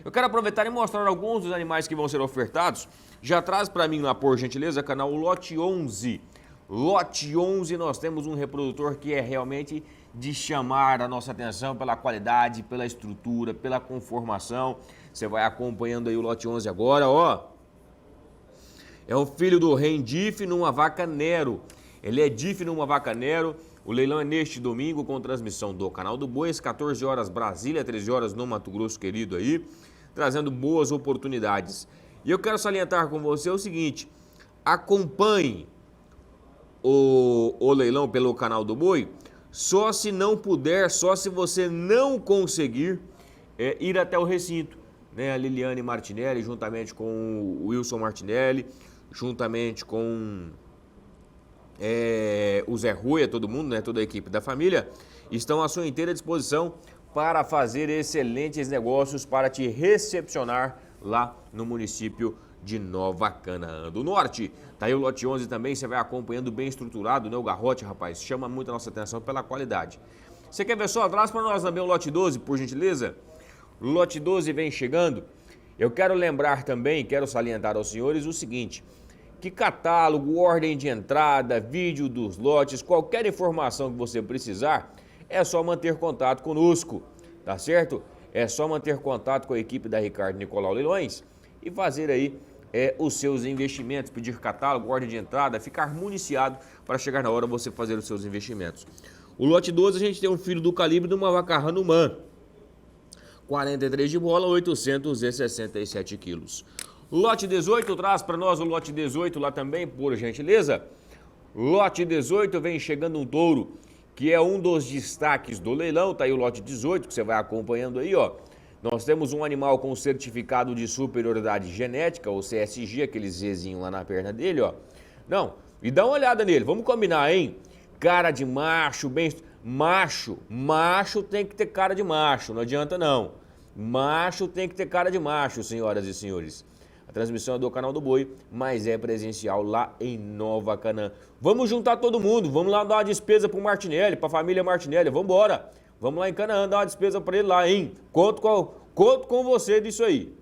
Eu quero aproveitar e mostrar alguns dos animais que vão ser ofertados. Já traz para mim lá, por gentileza, canal Lote 11. Lote 11, nós temos um reprodutor que é realmente de chamar a nossa atenção pela qualidade, pela estrutura, pela conformação. Você vai acompanhando aí o Lote 11 agora, ó. É o filho do Rendif numa vaca Nero. Ele é DIF numa vaca Nero. O leilão é neste domingo com transmissão do Canal do Boi, às 14 horas Brasília, 13 horas no Mato Grosso querido aí, trazendo boas oportunidades. E eu quero salientar com você o seguinte, acompanhe o leilão pelo Canal do Boi, só se não puder, só se você não conseguir ir até o recinto, né? A Liliane Martinelli, juntamente com o Wilson Martinelli, juntamente com o Zé Ruia, todo mundo, né? Toda a equipe da família, estão à sua inteira disposição para fazer excelentes negócios, para te recepcionar lá no município de Nova Canaã do Norte. Tá aí o Lote 11 também, você vai acompanhando bem estruturado, né? O garrote, rapaz, chama muito a nossa atenção pela qualidade. Você quer ver só? Traz para nós também o Lote 12, por gentileza. O Lote 12 vem chegando. Eu quero lembrar também, quero salientar aos senhores o seguinte, que catálogo, ordem de entrada, vídeo dos lotes, qualquer informação que você precisar, é só manter contato conosco, tá certo? É só manter contato com a equipe da Ricardo Nicolau Leilões e fazer aí os seus investimentos, pedir catálogo, ordem de entrada, ficar municiado para chegar na hora você fazer os seus investimentos. O Lote 12 a gente tem um filho do calibre de uma vaca Hanuman, 43 de bola, 867 quilos. Lote 18, traz para nós o lote 18 lá também, por gentileza. Lote 18 vem chegando um touro, que é um dos destaques do leilão, tá aí o lote 18, que você vai acompanhando aí, ó. Nós temos um animal com certificado de superioridade genética, ou CSG, aquele Zzinho lá na perna dele, ó. Não, e dá uma olhada nele, vamos combinar, hein? Cara de macho, bem... Macho tem que ter cara de macho, não adianta não. Macho tem que ter cara de macho, senhoras e senhores. A transmissão é do Canal do Boi, mas é presencial lá em Nova Canaã. Vamos juntar todo mundo, vamos lá dar uma despesa pro Martinelli, pra família Martinelli, vamos embora. Vamos lá em Canaã dar uma despesa para ele lá, hein? Conto com você disso aí.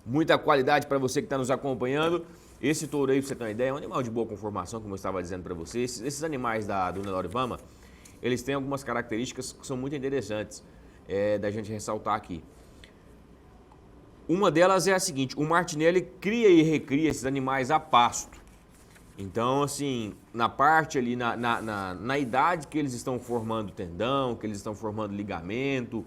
Muita qualidade para você que está nos acompanhando. Esse touro aí, pra você ter uma ideia, é um animal de boa conformação, como eu estava dizendo para você. Esses animais do Nelore Vama, eles têm algumas características que são muito interessantes da gente ressaltar aqui. Uma delas é a seguinte, o Martinelli cria e recria esses animais a pasto. Então, assim, na parte ali, na idade que eles estão formando tendão, que eles estão formando ligamento,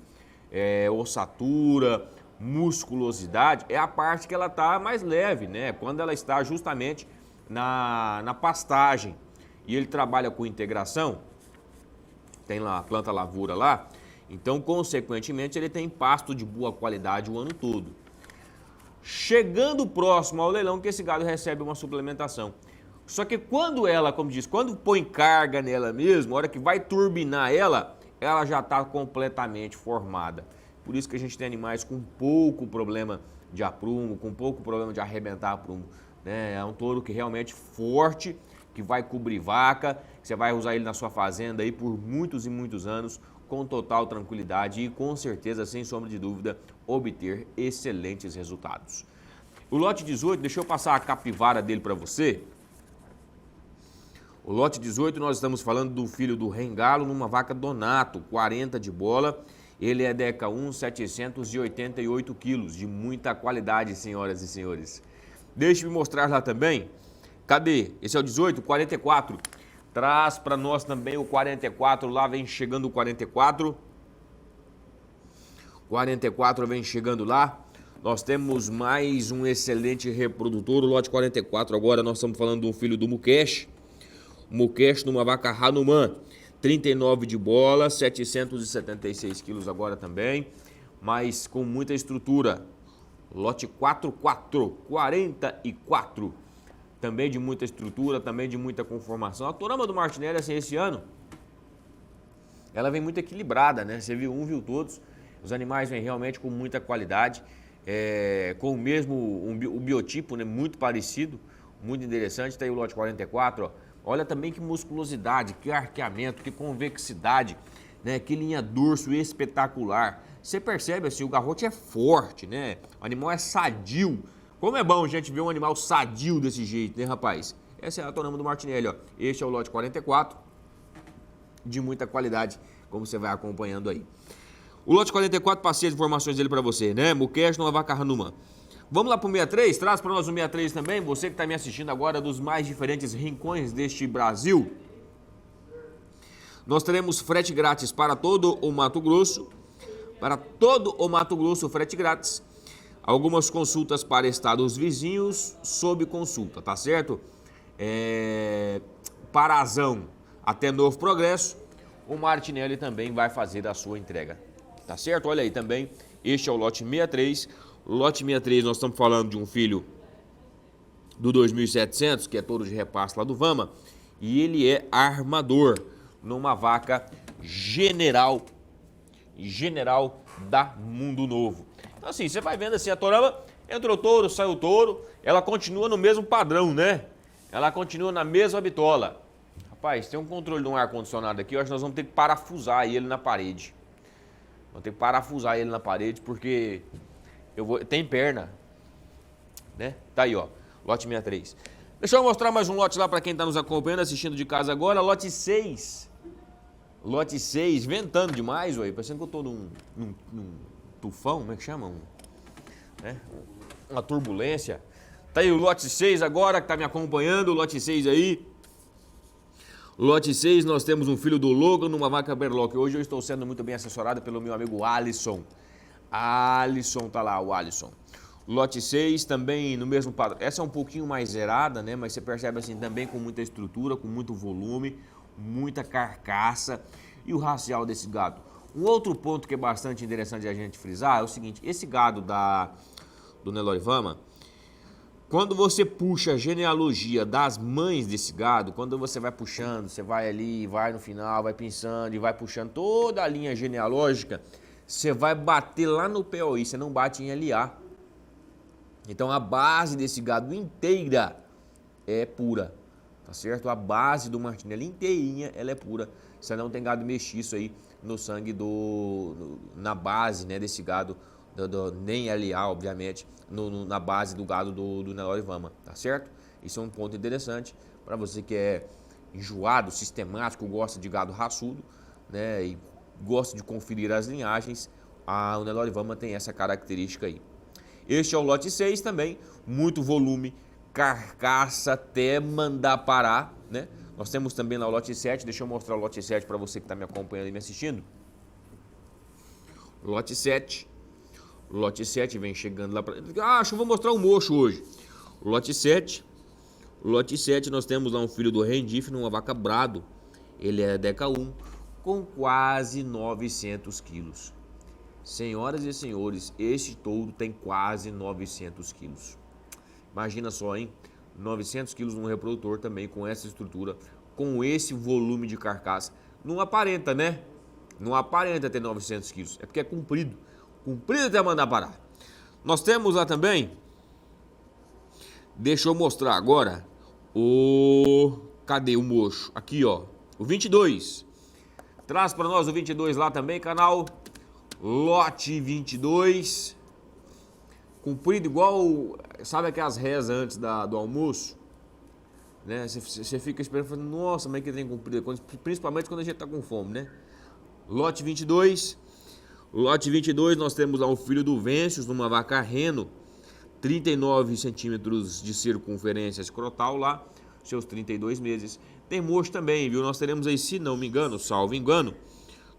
ossatura, musculosidade, é a parte que ela está mais leve, né? Quando ela está justamente na pastagem. E ele trabalha com integração, tem lá a planta lavoura lá, então, consequentemente, ele tem pasto de boa qualidade o ano todo. Chegando próximo ao leilão, que esse gado recebe uma suplementação. Só que quando ela, como diz, quando põe carga nela mesmo, a hora que vai turbinar ela já está completamente formada. Por isso que a gente tem animais com pouco problema de aprumo, com pouco problema de arrebentar aprumo. Né? É um touro que realmente forte, que vai cobrir vaca, que você vai usar ele na sua fazenda aí por muitos e muitos anos, com total tranquilidade e com certeza, sem sombra de dúvida, obter excelentes resultados. O lote 18, deixa eu passar a capivara dele para você. O lote 18, nós estamos falando do filho do Rengalo numa vaca Donato, 40 de bola. Ele é DECA 1, 788 quilos, de muita qualidade, senhoras e senhores. Deixe-me mostrar lá também. Cadê? Esse é o 18, 44. Traz para nós também o 44, lá vem chegando o 44. 44 vem chegando lá. Nós temos mais um excelente reprodutor, o lote 44. Agora nós estamos falando do filho do Mukesh. Mukesh numa vaca Hanuman, 39 de bola, 776 quilos agora também, mas com muita estrutura. Lote 44, 44. Também de muita estrutura, também de muita conformação. A torama do Martinelli, assim, esse ano, ela vem muito equilibrada, né? Você viu viu todos. Os animais vêm realmente com muita qualidade, com o mesmo o biotipo, né? Muito parecido, muito interessante. Tá aí o lote 44, ó. Olha também que musculosidade, que arqueamento, que convexidade, né? Que linha dorso espetacular. Você percebe assim, o garrote é forte, né? O animal é sadio. Como é bom a gente ver um animal sadio desse jeito, né, rapaz? Essa é a torama do Martinelli, ó. Este é o lote 44, de muita qualidade, como você vai acompanhando aí. O lote 44, passei as informações dele para você, né? Mukesh numa vaca Hanuman. Vamos lá pro 63, traz para nós o 63 também, você que está me assistindo agora dos mais diferentes rincões deste Brasil. Nós teremos frete grátis para todo o Mato Grosso, frete grátis. Algumas consultas para estados vizinhos sob consulta, tá certo? Parazão até Novo Progresso, o Martinelli também vai fazer a sua entrega, tá certo? Olha aí também, este é o lote 63. Lote 63, nós estamos falando de um filho do 2700, que é touro de repasse lá do Vama, e ele é armador numa vaca general da Mundo Novo. Então assim, você vai vendo assim, a torama, entrou touro, saiu touro, ela continua no mesmo padrão, né? Ela continua na mesma bitola. Rapaz, tem um controle de um ar-condicionado aqui, eu acho que nós vamos ter que parafusar ele na parede. Vamos ter que parafusar ele na parede, porque tem perna, né? Tá aí, ó, lote 63. Deixa eu mostrar mais um lote lá para quem tá nos acompanhando, assistindo de casa agora, lote 6. Lote 6, ventando demais, ué, parecendo que eu tô num tufão, como é que chama? Uma turbulência. Tá aí o lote 6 agora, que tá me acompanhando, o lote 6 aí. Lote 6, nós temos um filho do Logan numa vaca Berlock. Hoje eu estou sendo muito bem assessorado pelo meu amigo Alisson. Alisson, tá lá o Alisson. Lote 6 também no mesmo padrão. Essa é um pouquinho mais zerada, né? Mas você percebe assim também com muita estrutura, com muito volume, muita carcaça e o racial desse gado. Um outro ponto que é bastante interessante a gente frisar é o seguinte, esse gado do Nelore Vama, quando você puxa a genealogia das mães desse gado, quando você vai puxando, você vai ali, vai no final, vai pensando e vai puxando toda a linha genealógica, você vai bater lá no POI, você não bate em LA. Então a base desse gado inteira é pura, tá certo? A base do Martinelli inteirinha, ela é pura. Você não tem gado mestiço aí no sangue na base, né, desse gado, nem LA, obviamente, na base do gado do Nelore Vama, tá certo? Isso é um ponto interessante para você que é enjoado, sistemático, gosta de gado raçudo, né, e gosta de conferir as linhagens, o Nelore Vama tem essa característica aí. Este é o lote 6 também, muito volume, carcaça até mandar parar, né? Nós temos também lá o lote 7, deixa eu mostrar o lote 7 para você que está me acompanhando e me assistindo. Lote 7 vem chegando lá para... acho que vou mostrar o mocho hoje. Lote 7 nós temos lá um filho do Rendife numa vaca brado, ele é Deca 1, com quase 900 quilos. Senhoras e senhores, este touro tem quase 900 quilos. Imagina só, hein? 900 quilos num reprodutor também, com essa estrutura, com esse volume de carcaça. Não aparenta, né? Não aparenta ter 900 quilos. É porque é comprido. Comprido até mandar parar. Nós temos lá também... Deixa eu mostrar agora Cadê o mocho? Aqui, ó. O 22. Traz para nós o 22 lá também, canal... Lote 22, comprido igual, sabe aquelas rezas antes do almoço? Né? Você fica esperando, falando, nossa, mas que tem comprido, principalmente quando a gente tá com fome, né? Lote 22, nós temos lá um filho do Vêncios, numa vaca reno, 39 centímetros de circunferência escrotal lá, seus 32 meses. Tem mocho também, viu? Nós teremos aí, se não me engano, salvo engano,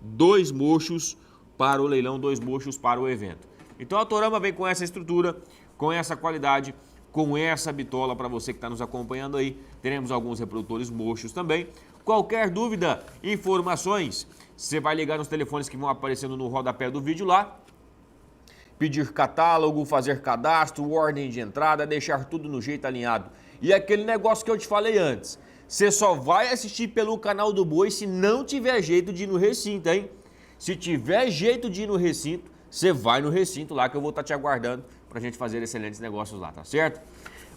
2 mochos para o leilão, 2 mochos para o evento. Então a Torama vem com essa estrutura, com essa qualidade, com essa bitola para você que está nos acompanhando aí. Teremos alguns reprodutores mochos também. Qualquer dúvida, informações, você vai ligar nos telefones que vão aparecendo no rodapé do vídeo lá. Pedir catálogo, fazer cadastro, ordem de entrada, deixar tudo no jeito alinhado. E aquele negócio que eu te falei antes, você só vai assistir pelo canal do Boi se não tiver jeito de ir no recinto, hein? Se tiver jeito de ir no recinto, você vai no recinto lá que eu vou estar te aguardando para a gente fazer excelentes negócios lá, tá certo?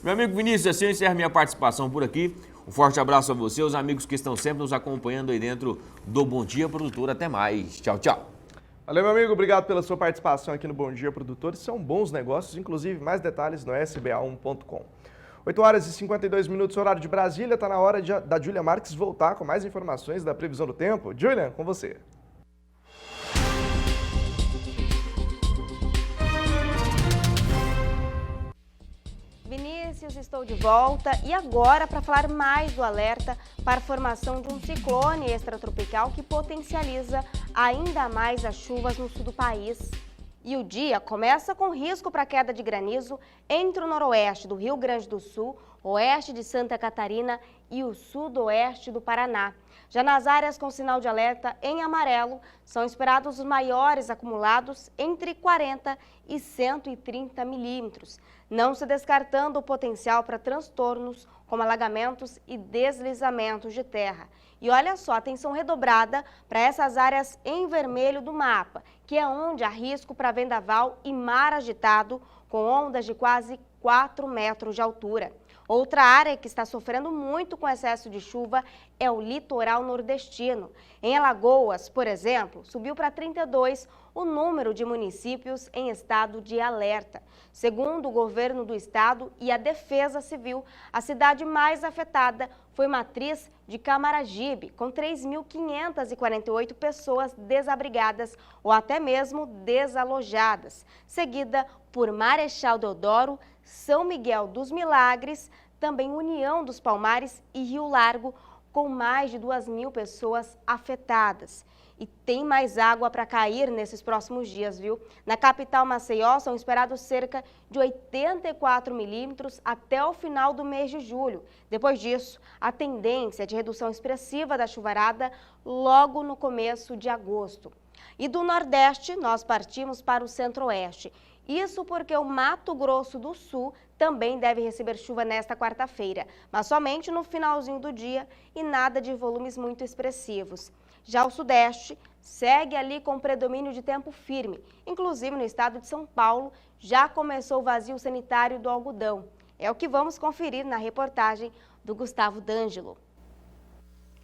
Meu amigo Vinícius, assim eu encerro minha participação por aqui. Um forte abraço a você, os amigos que estão sempre nos acompanhando aí dentro do Bom Dia Produtor. Até mais. Tchau, tchau. Valeu, meu amigo. Obrigado pela sua participação aqui no Bom Dia Produtor. São bons negócios, inclusive mais detalhes no sba1.com. 8 horas e 52 minutos, horário de Brasília. Está na hora da Júlia Marques voltar com mais informações da previsão do tempo. Júlia, com você. Vinícius, estou de volta e agora para falar mais do alerta para a formação de um ciclone extratropical que potencializa ainda mais as chuvas no sul do país. E o dia começa com risco para queda de granizo entre o noroeste do Rio Grande do Sul, oeste de Santa Catarina e o sudoeste do Paraná. Já nas áreas com sinal de alerta em amarelo, são esperados os maiores acumulados entre 40 e 130 milímetros, não se descartando o potencial para transtornos como alagamentos e deslizamentos de terra. E olha só, atenção redobrada para essas áreas em vermelho do mapa, que é onde há risco para vendaval e mar agitado, com ondas de quase 4 metros de altura. Outra área que está sofrendo muito com excesso de chuva é o litoral nordestino. Em Alagoas, por exemplo, subiu para 32 o número de municípios em estado de alerta. Segundo o governo do estado e a Defesa Civil, a cidade mais afetada foi Matriz de Camaragibe, com 3.548 pessoas desabrigadas ou até mesmo desalojadas, seguida por Marechal Deodoro, São Miguel dos Milagres, também União dos Palmares e Rio Largo, com mais de 2.000 pessoas afetadas. e tem mais água para cair nesses próximos dias, viu? Na capital Maceió são esperados cerca de 84 milímetros até o final do mês de julho. Depois disso, a tendência é de redução expressiva da chuvarada logo no começo de agosto. E do Nordeste, nós partimos para o Centro-Oeste. Isso porque o Mato Grosso do Sul também deve receber chuva nesta quarta-feira, mas somente no finalzinho do dia e nada de volumes muito expressivos. Já o Sudeste segue ali com predomínio de tempo firme. Inclusive no estado de São Paulo já começou o vazio sanitário do algodão. É o que vamos conferir na reportagem do Gustavo D'Angelo.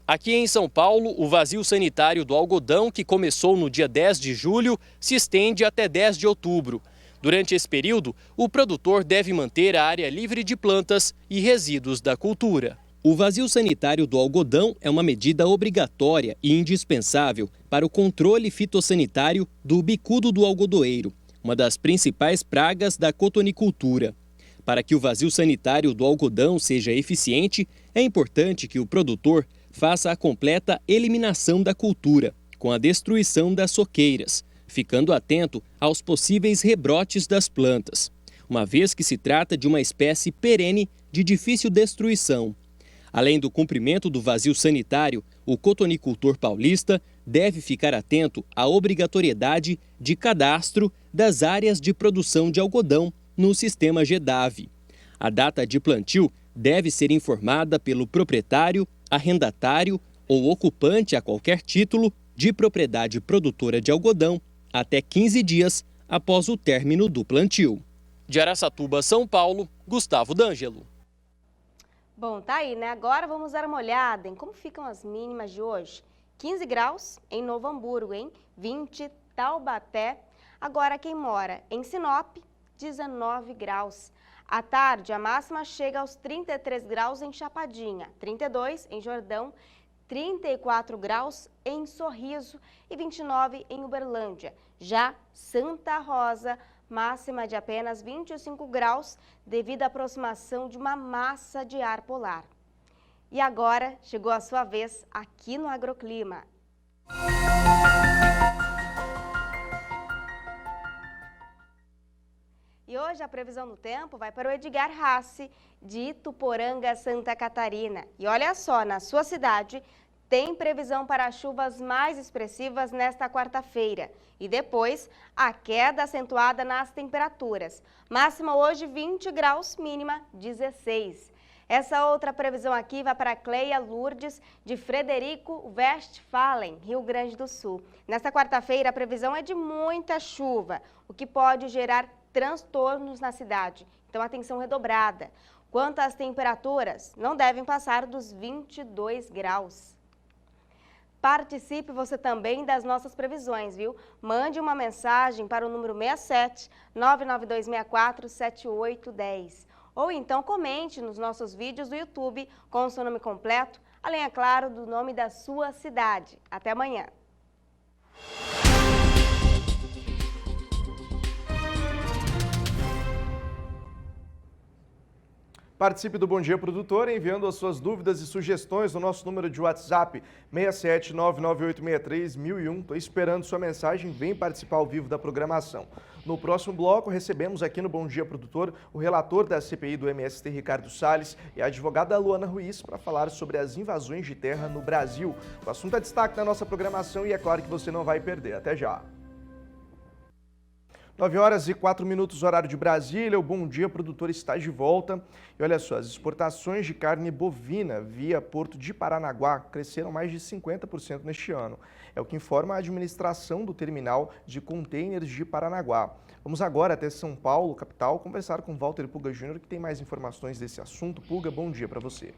Aqui em São Paulo, o vazio sanitário do algodão, que começou no dia 10 de julho, se estende até 10 de outubro. Durante esse período, o produtor deve manter a área livre de plantas e resíduos da cultura. O vazio sanitário do algodão é uma medida obrigatória e indispensável para o controle fitossanitário do bicudo do algodoeiro, uma das principais pragas da cotonicultura. Para que o vazio sanitário do algodão seja eficiente, é importante que o produtor faça a completa eliminação da cultura, com a destruição das soqueiras, ficando atento aos possíveis rebrotes das plantas, uma vez que se trata de uma espécie perene de difícil destruição. Além do cumprimento do vazio sanitário, o cotonicultor paulista deve ficar atento à obrigatoriedade de cadastro das áreas de produção de algodão no sistema GEDAV. A data de plantio deve ser informada pelo proprietário, arrendatário ou ocupante a qualquer título de propriedade produtora de algodão até 15 dias após o término do plantio. De Araçatuba, São Paulo, Gustavo D'Angelo. Bom, tá aí, né? Agora vamos dar uma olhada em como ficam as mínimas de hoje. 15 graus em Novo Hamburgo, hein? 20, Taubaté. Agora quem mora em Sinop, 19 graus. À tarde, a máxima chega aos 33 graus em Chapadinha, 32 em Jordão, 34 graus em Sorriso e 29 em Uberlândia. Já Santa Rosa, máxima de apenas 25 graus devido à aproximação de uma massa de ar polar. E agora chegou a sua vez aqui no Agroclima. E hoje a previsão do tempo vai para o Edgar Rassi, de Ituporanga, Santa Catarina. E olha só, na sua cidade tem previsão para chuvas mais expressivas nesta quarta-feira. E depois, a queda acentuada nas temperaturas. Máxima hoje 20 graus, mínima 16. Essa outra previsão aqui vai para Cleia Lourdes, de Frederico Westphalen, Rio Grande do Sul. Nesta quarta-feira, a previsão é de muita chuva, o que pode gerar transtornos na cidade. Então, atenção redobrada. Quanto às temperaturas, não devem passar dos 22 graus. Participe você também das nossas previsões, viu? Mande uma mensagem para o número 67 99264 7810. Ou então comente nos nossos vídeos do YouTube com o seu nome completo, além, é claro, do nome da sua cidade. Até amanhã. Participe do Bom Dia Produtor enviando as suas dúvidas e sugestões no nosso número de WhatsApp 67998631001. Estou esperando sua mensagem, vem participar ao vivo da programação. No próximo bloco, recebemos aqui no Bom Dia Produtor o relator da CPI do MST, Ricardo Salles, e a advogada Luana Ruiz para falar sobre as invasões de terra no Brasil. O assunto é destaque na nossa programação e é claro que você não vai perder. Até já! 9 horas e 4 minutos, horário de Brasília, o Bom Dia Produtor está de volta. E olha só, as exportações de carne bovina via Porto de Paranaguá cresceram mais de 50% neste ano. É o que informa a administração do terminal de contêineres de Paranaguá. Vamos agora até São Paulo, capital, conversar com Walter Puga Júnior, que tem mais informações desse assunto. Puga, bom dia para você.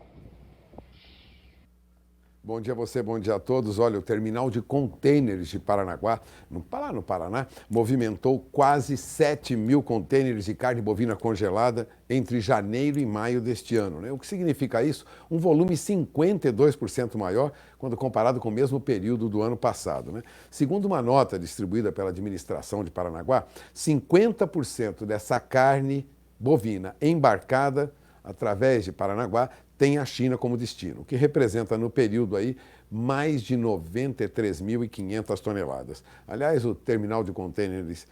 Bom dia a você, bom dia a todos. Olha, o terminal de contêineres de Paranaguá, no Paraná, movimentou quase 7 mil contêineres de carne bovina congelada entre janeiro e maio deste ano, né? O que significa isso? Um volume 52% maior quando comparado com o mesmo período do ano passado, né? Segundo uma nota distribuída pela administração de Paranaguá, 50% dessa carne bovina embarcada através de Paranaguá tem a China como destino, o que representa no período aí mais de 93.500 toneladas. Aliás, o terminal de contêineres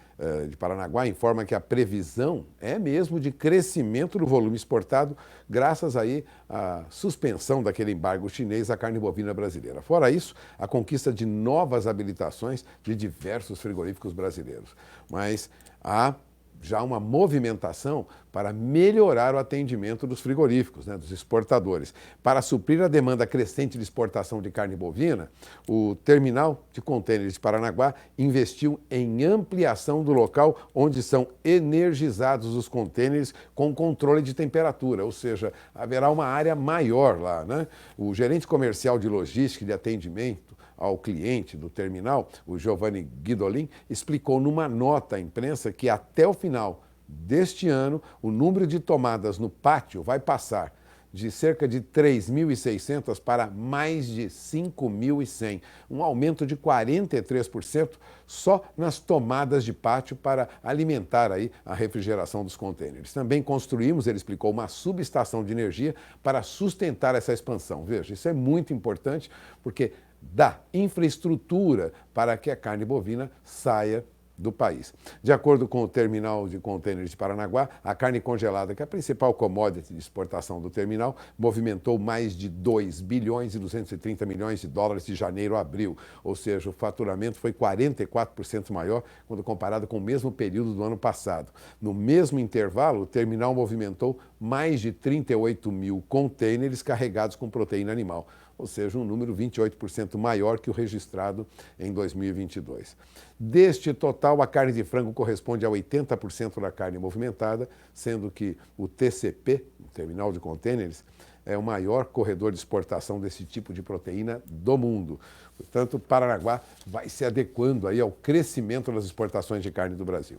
de Paranaguá informa que a previsão é mesmo de crescimento do volume exportado, graças aí à suspensão daquele embargo chinês à carne bovina brasileira. Fora isso, a conquista de novas habilitações de diversos frigoríficos brasileiros. Mas há já uma movimentação para melhorar o atendimento dos frigoríficos, dos exportadores. Para suprir a demanda crescente de exportação de carne bovina, o terminal de contêineres de Paranaguá investiu em ampliação do local onde são energizados os contêineres com controle de temperatura, ou seja, haverá uma área maior lá, né? O gerente comercial de logística e de atendimento ao cliente do terminal, o Giovanni Guidolin, explicou numa nota à imprensa que até o final deste ano, o número de tomadas no pátio vai passar de cerca de 3.600 para mais de 5.100, um aumento de 43% só nas tomadas de pátio para alimentar aí a refrigeração dos contêineres. Também construímos, ele explicou, uma subestação de energia para sustentar essa expansão. Veja, isso é muito importante porque dá infraestrutura para que a carne bovina saia do país. De acordo com o terminal de contêineres de Paranaguá, a carne congelada, que é a principal commodity de exportação do terminal, movimentou mais de 2 bilhões e 230 milhões de dólares de janeiro a abril, ou seja, o faturamento foi 44% maior quando comparado com o mesmo período do ano passado. No mesmo intervalo, o terminal movimentou mais de 38 mil contêineres carregados com proteína animal, ou seja, um número 28% maior que o registrado em 2022. Deste total, a carne de frango corresponde a 80% da carne movimentada, sendo que o TCP, o terminal de contêineres, é o maior corredor de exportação desse tipo de proteína do mundo. Portanto, Paranaguá vai se adequando aí ao crescimento das exportações de carne do Brasil.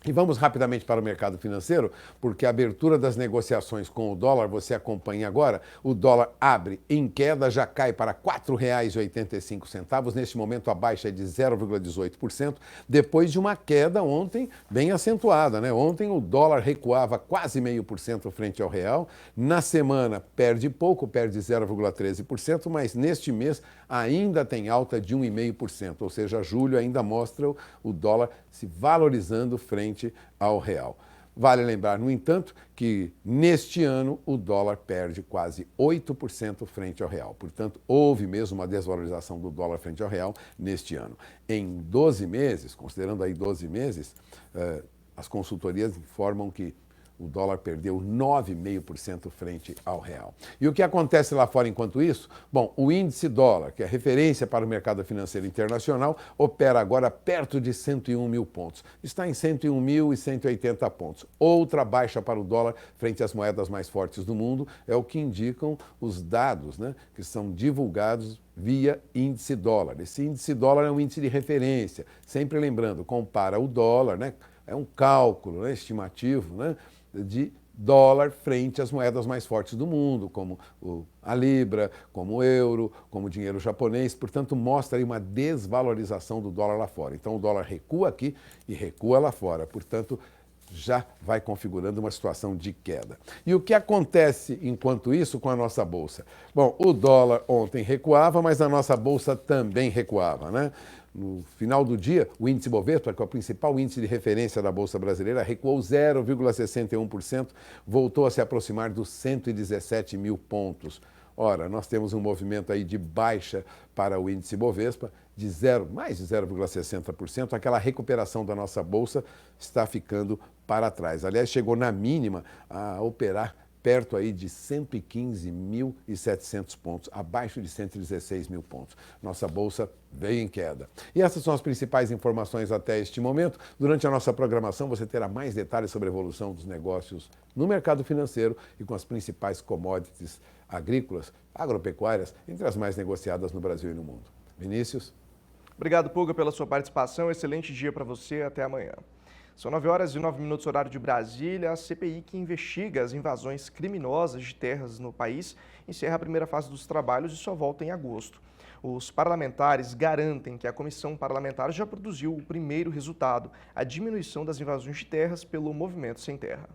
E vamos rapidamente para o mercado financeiro, porque a abertura das negociações com o dólar, você acompanha agora, o dólar abre em queda, já cai para R$ 4,85. Neste momento a baixa é de 0,18%, depois de uma queda ontem bem acentuada, né? Ontem o dólar recuava quase 0,5% frente ao real, na semana perde pouco, perde 0,13%, mas neste mês ainda tem alta de 1,5%, ou seja, julho ainda mostra o dólar se valorizando frente ao real. Vale lembrar, no entanto, que neste ano o dólar perde quase 8% frente ao real. Portanto, houve mesmo uma desvalorização do dólar frente ao real neste ano. Em 12 meses, considerando aí 12 meses, as consultorias informam que o dólar perdeu 9,5% frente ao real. E o que acontece lá fora enquanto isso? Bom, o índice dólar, que é referência para o mercado financeiro internacional, opera agora perto de 101 mil pontos. Está em 101.180 pontos. Outra baixa para o dólar frente às moedas mais fortes do mundo é o que indicam os dados, né, que são divulgados via índice dólar. Esse índice dólar é um índice de referência. Sempre lembrando, compara o dólar, né, é um cálculo, né, estimativo, né, de dólar frente às moedas mais fortes do mundo, como a libra, como o euro, como o dinheiro japonês. Portanto, mostra aí uma desvalorização do dólar lá fora. Então, o dólar recua aqui e recua lá fora. Portanto, já vai configurando uma situação de queda. E o que acontece, enquanto isso, com a nossa Bolsa? Bom, o dólar ontem recuava, mas a nossa Bolsa também recuava, né? No final do dia, o índice Bovespa, que é o principal índice de referência da Bolsa Brasileira, recuou 0,61%, voltou a se aproximar dos 117 mil pontos. Ora, nós temos um movimento aí de baixa para o índice Bovespa, de mais de 0,60%. Aquela recuperação da nossa Bolsa está ficando para trás. Aliás, chegou na mínima a operar perto aí de 115.700 pontos, abaixo de 116 mil pontos. Nossa Bolsa veio em queda. E essas são as principais informações até este momento. Durante a nossa programação você terá mais detalhes sobre a evolução dos negócios no mercado financeiro e com as principais commodities agrícolas, agropecuárias, entre as mais negociadas no Brasil e no mundo. Vinícius? Obrigado, Pulga, pela sua participação. Excelente dia para você. Até amanhã. São 9h09, horário de Brasília. A CPI, que investiga as invasões criminosas de terras no país, encerra a primeira fase dos trabalhos e só volta em agosto. Os parlamentares garantem que a comissão parlamentar já produziu o primeiro resultado, a diminuição das invasões de terras pelo Movimento Sem Terra.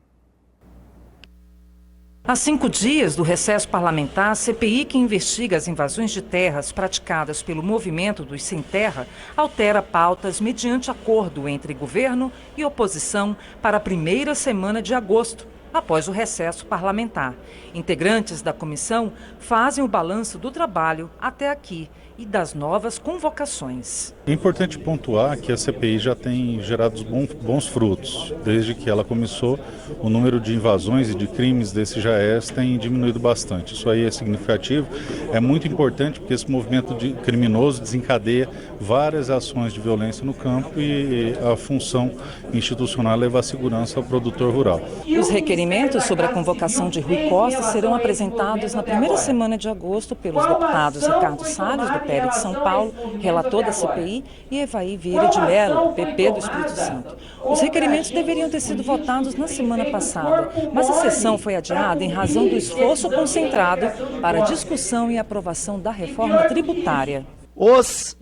Há 5 dias do recesso parlamentar, a CPI, que investiga as invasões de terras praticadas pelo movimento dos Sem Terra, altera pautas mediante acordo entre governo e oposição para a primeira semana de agosto, após o recesso parlamentar. Integrantes da comissão fazem o balanço do trabalho até aqui e das novas convocações. É importante pontuar que a CPI já tem gerado bons frutos. Desde que ela começou, o número de invasões e de crimes desse JAS tem diminuído bastante. Isso aí é significativo, é muito importante porque esse movimento criminoso desencadeia várias ações de violência no campo e a função institucional é levar segurança ao produtor rural. Os requerimentos sobre a convocação de Rui Costa serão apresentados na primeira semana de agosto pelos deputados Ricardo Salles, do PL de São Paulo, relator da CPI, e Evair Vieira de Mello, PP do Espírito Santo. Os requerimentos deveriam ter sido votados na semana passada, mas a sessão foi adiada em razão do esforço concentrado para a discussão e aprovação da reforma tributária. Os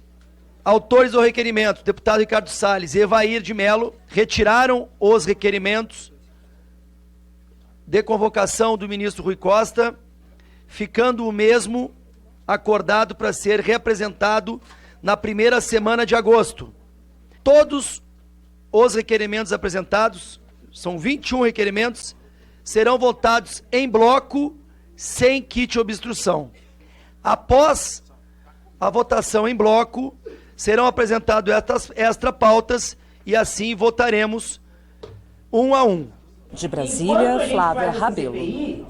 autores do requerimento, deputado Ricardo Salles e Evair de Mello, retiraram os requerimentos de convocação do ministro Rui Costa, ficando o mesmo acordado para ser reapresentado na primeira semana de agosto. Todos os requerimentos apresentados, são 21 requerimentos, serão votados em bloco, sem kit obstrução. Após a votação em bloco, serão apresentadas extra pautas e assim votaremos um a um. De Brasília, Flávia Rabelo.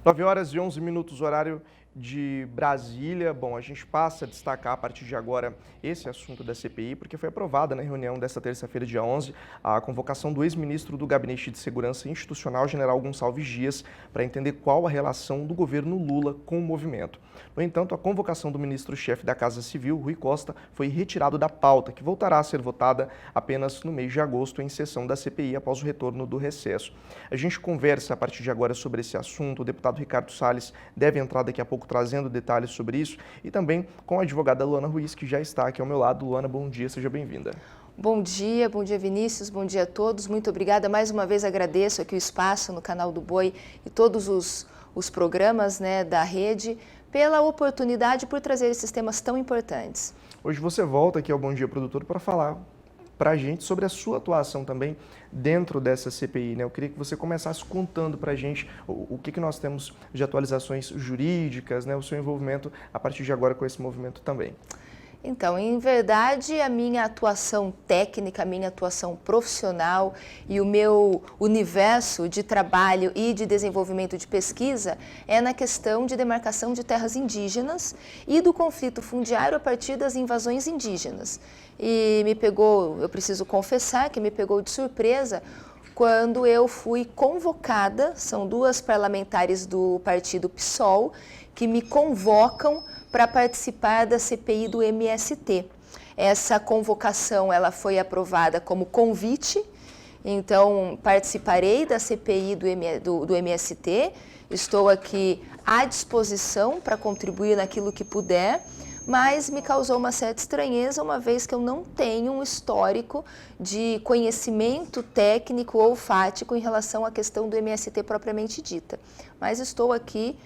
Nove horas e 11 minutos, horário de Brasília. Bom, a gente passa a destacar a partir de agora esse assunto da CPI, porque foi aprovada na reunião desta terça-feira, dia 11, a convocação do ex-ministro do Gabinete de Segurança Institucional, general Gonçalves Dias, para entender qual a relação do governo Lula com o movimento. No entanto, a convocação do ministro-chefe da Casa Civil, Rui Costa, foi retirado da pauta, que voltará a ser votada apenas no mês de agosto, em sessão da CPI, após o retorno do recesso. A gente conversa a partir de agora sobre esse assunto. O deputado Ricardo Salles deve entrar daqui a pouco trazendo detalhes sobre isso, e também com a advogada Luana Ruiz, que já está aqui ao meu lado. Luana, bom dia, seja bem-vinda. Bom dia Vinícius, bom dia a todos, muito obrigada. Mais uma vez agradeço aqui o espaço no Canal do Boi e todos os programas, né, da rede, pela oportunidade por trazer esses temas tão importantes. Hoje você volta aqui ao Bom Dia Produtor para falar para a gente sobre a sua atuação também dentro dessa CPI, né? Eu queria que você começasse contando para a gente o que nós temos de atualizações jurídicas, né? O seu envolvimento a partir de agora com esse movimento também. Então, em verdade, a minha atuação técnica, a minha atuação profissional e o meu universo de trabalho e de desenvolvimento de pesquisa é na questão de demarcação de terras indígenas e do conflito fundiário a partir das invasões indígenas. E me pegou, eu preciso confessar que me pegou de surpresa quando eu fui convocada, são duas parlamentares do partido PSOL, que me convocam para participar da CPI do MST. Essa convocação ela foi aprovada como convite, então participarei da CPI do MST, estou aqui à disposição para contribuir naquilo que puder, mas me causou uma certa estranheza, uma vez que eu não tenho um histórico de conhecimento técnico ou fático em relação à questão do MST propriamente dita. Mas estou aqui,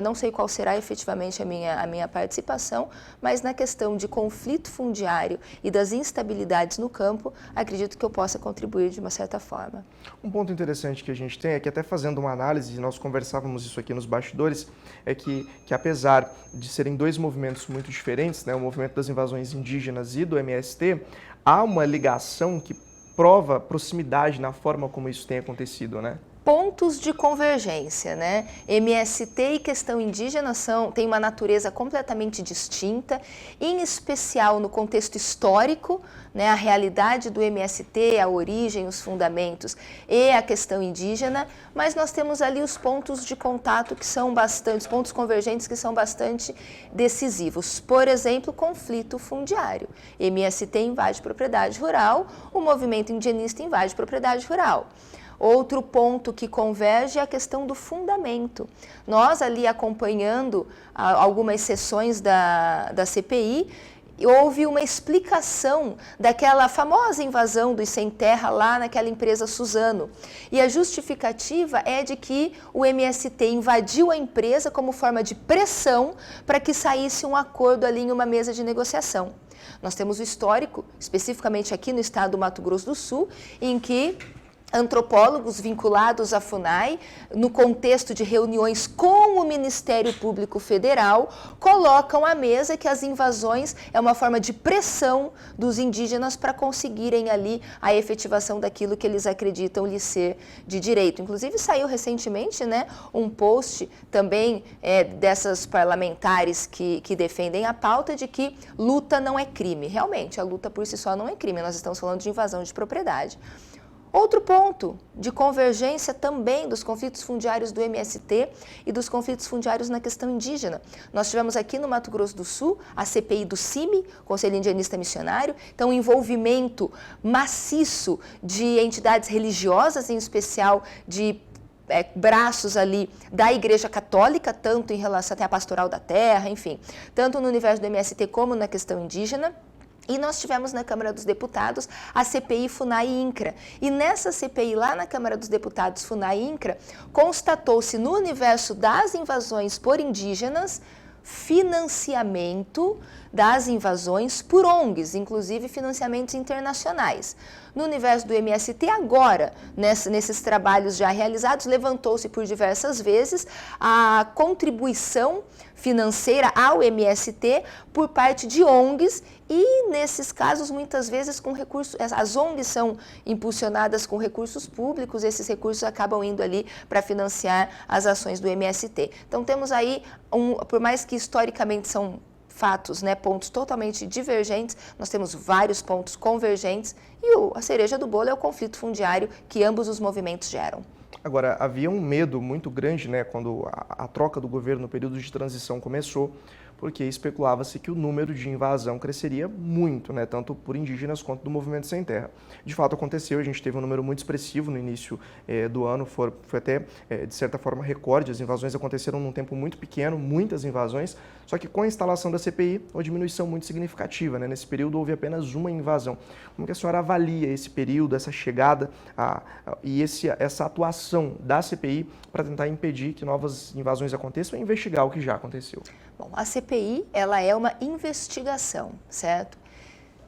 não sei qual será efetivamente a minha participação, mas na questão de conflito fundiário e das instabilidades no campo, acredito que eu possa contribuir de uma certa forma. Um ponto interessante que a gente tem é que, até fazendo uma análise, nós conversávamos isso aqui nos bastidores, é que apesar de serem dois movimentos muito diferentes, né, o movimento das invasões indígenas e do MST, há uma ligação que prova proximidade na forma como isso tem acontecido, né? Pontos de convergência, né? MST e questão indígena têm uma natureza completamente distinta, em especial no contexto histórico, né? A realidade do MST, a origem, os fundamentos e a questão indígena, mas nós temos ali os pontos de contato que são bastante, os pontos convergentes que são bastante decisivos. Por exemplo, conflito fundiário. MST invade propriedade rural, o movimento indigenista invade propriedade rural. Outro ponto que converge é a questão do fundamento. Nós ali acompanhando algumas sessões da CPI, houve uma explicação daquela famosa invasão dos sem terra lá naquela empresa Suzano. E a justificativa é de que o MST invadiu a empresa como forma de pressão para que saísse um acordo ali em uma mesa de negociação. Nós temos o histórico, especificamente aqui no estado do Mato Grosso do Sul, em que antropólogos vinculados à FUNAI, no contexto de reuniões com o Ministério Público Federal, colocam à mesa que as invasões é uma forma de pressão dos indígenas para conseguirem ali a efetivação daquilo que eles acreditam lhe ser de direito. Inclusive saiu recentemente, né, um post também dessas parlamentares que defendem a pauta de que luta não é crime. Realmente, a luta por si só não é crime, nós estamos falando de invasão de propriedade. Outro ponto de convergência também dos conflitos fundiários do MST e dos conflitos fundiários na questão indígena. Nós tivemos aqui no Mato Grosso do Sul a CPI do CIMI, Conselho Indianista Missionário, então envolvimento maciço de entidades religiosas, em especial de braços ali da Igreja Católica, tanto em relação até à pastoral da terra, enfim, tanto no universo do MST como na questão indígena. E nós tivemos na Câmara dos Deputados a CPI FUNAI e INCRA. E nessa CPI lá na Câmara dos Deputados FUNAI e INCRA, constatou-se no universo das invasões por indígenas financiamento das invasões por ONGs, inclusive financiamentos internacionais. No universo do MST, agora, nesses trabalhos já realizados, levantou-se por diversas vezes a contribuição financeira ao MST por parte de ONGs e, nesses casos, muitas vezes com recursos, as ONGs são impulsionadas com recursos públicos, esses recursos acabam indo ali para financiar as ações do MST. Então, temos aí, por mais que historicamente são fatos, né, pontos totalmente divergentes, nós temos vários pontos convergentes e a cereja do bolo é o conflito fundiário que ambos os movimentos geram. Agora, havia um medo muito grande, né, quando a troca do governo no período de transição começou, porque especulava-se que o número de invasão cresceria muito, né, tanto por indígenas quanto do movimento sem terra. De fato aconteceu, a gente teve um número muito expressivo no início do ano, foi até, de certa forma, recorde, as invasões aconteceram num tempo muito pequeno, muitas invasões, só que com a instalação da CPI, uma diminuição muito significativa, né, nesse período houve apenas uma invasão. Como que a senhora avalia esse período, essa chegada e essa atuação da CPI para tentar impedir que novas invasões aconteçam e investigar o que já aconteceu? Bom, a CPI, ela é uma investigação, certo?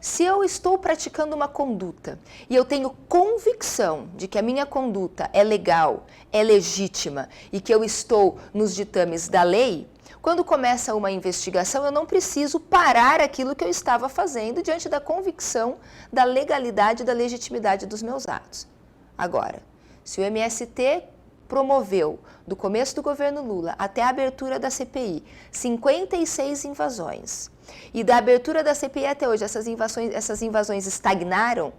Se eu estou praticando uma conduta e eu tenho convicção de que a minha conduta é legal, é legítima e que eu estou nos ditames da lei, quando começa uma investigação, eu não preciso parar aquilo que eu estava fazendo diante da convicção da legalidade e da legitimidade dos meus atos. Agora, se o MST promoveu, do começo do governo Lula até a abertura da CPI, 56 invasões. E da abertura da CPI até hoje, essas invasões estagnaram,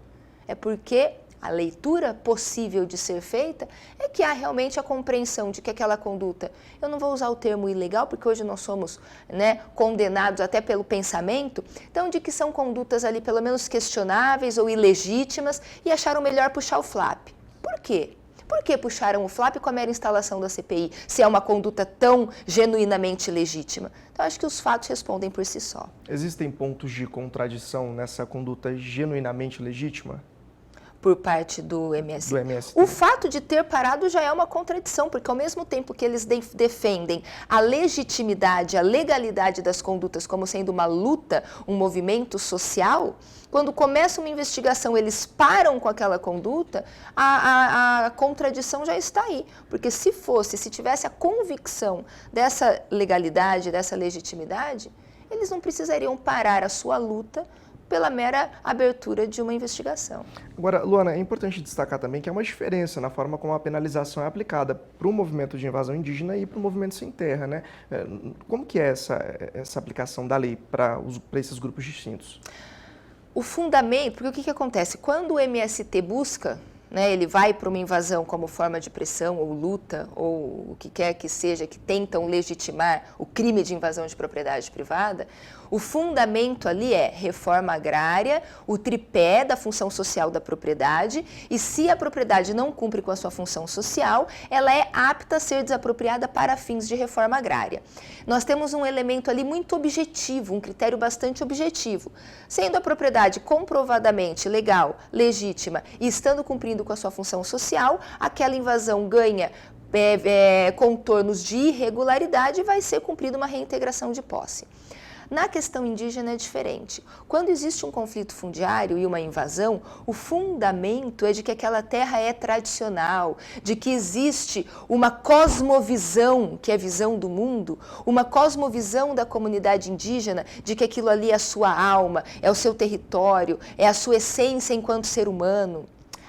é porque a leitura possível de ser feita é que há realmente a compreensão de que aquela conduta, eu não vou usar o termo ilegal, porque hoje nós somos, né, condenados até pelo pensamento, então de que são condutas ali pelo menos questionáveis ou ilegítimas e acharam melhor puxar o flap. Por quê? Por que puxaram o flap com a mera instalação da CPI, se é uma conduta tão genuinamente legítima? Então, acho que os fatos respondem por si só. Existem pontos de contradição nessa conduta genuinamente legítima? Por parte do MST. O fato de ter parado já é uma contradição, porque ao mesmo tempo que eles defendem a legitimidade, a legalidade das condutas como sendo uma luta, um movimento social, quando começa uma investigação, eles param com aquela conduta, a contradição já está aí. Porque se tivesse a convicção dessa legalidade, dessa legitimidade, eles não precisariam parar a sua luta pela mera abertura de uma investigação. Agora, Luana, é importante destacar também que há uma diferença na forma como a penalização é aplicada para o movimento de invasão indígena e para o movimento sem terra, né? Como que é essa aplicação da lei para esses grupos distintos? O fundamento, porque o que acontece? Quando o MST busca, né, ele vai para uma invasão como forma de pressão ou luta, ou o que quer que seja, que tentam legitimar o crime de invasão de propriedade privada, O fundamento ali é reforma agrária, o tripé da função social da propriedade, e se a propriedade não cumpre com a sua função social, ela é apta a ser desapropriada para fins de reforma agrária. Nós temos um elemento ali muito objetivo, um critério bastante objetivo. Sendo a propriedade comprovadamente legal, legítima e estando cumprindo com a sua função social, aquela invasão ganha contornos de irregularidade e vai ser cumprida uma reintegração de posse. Na questão indígena é diferente. Quando existe um conflito fundiário e uma invasão, o fundamento é de que aquela terra é tradicional, de que existe uma cosmovisão, que é a visão do mundo, uma cosmovisão da comunidade indígena, de que aquilo ali é a sua alma, é o seu território, é a sua essência enquanto ser humano.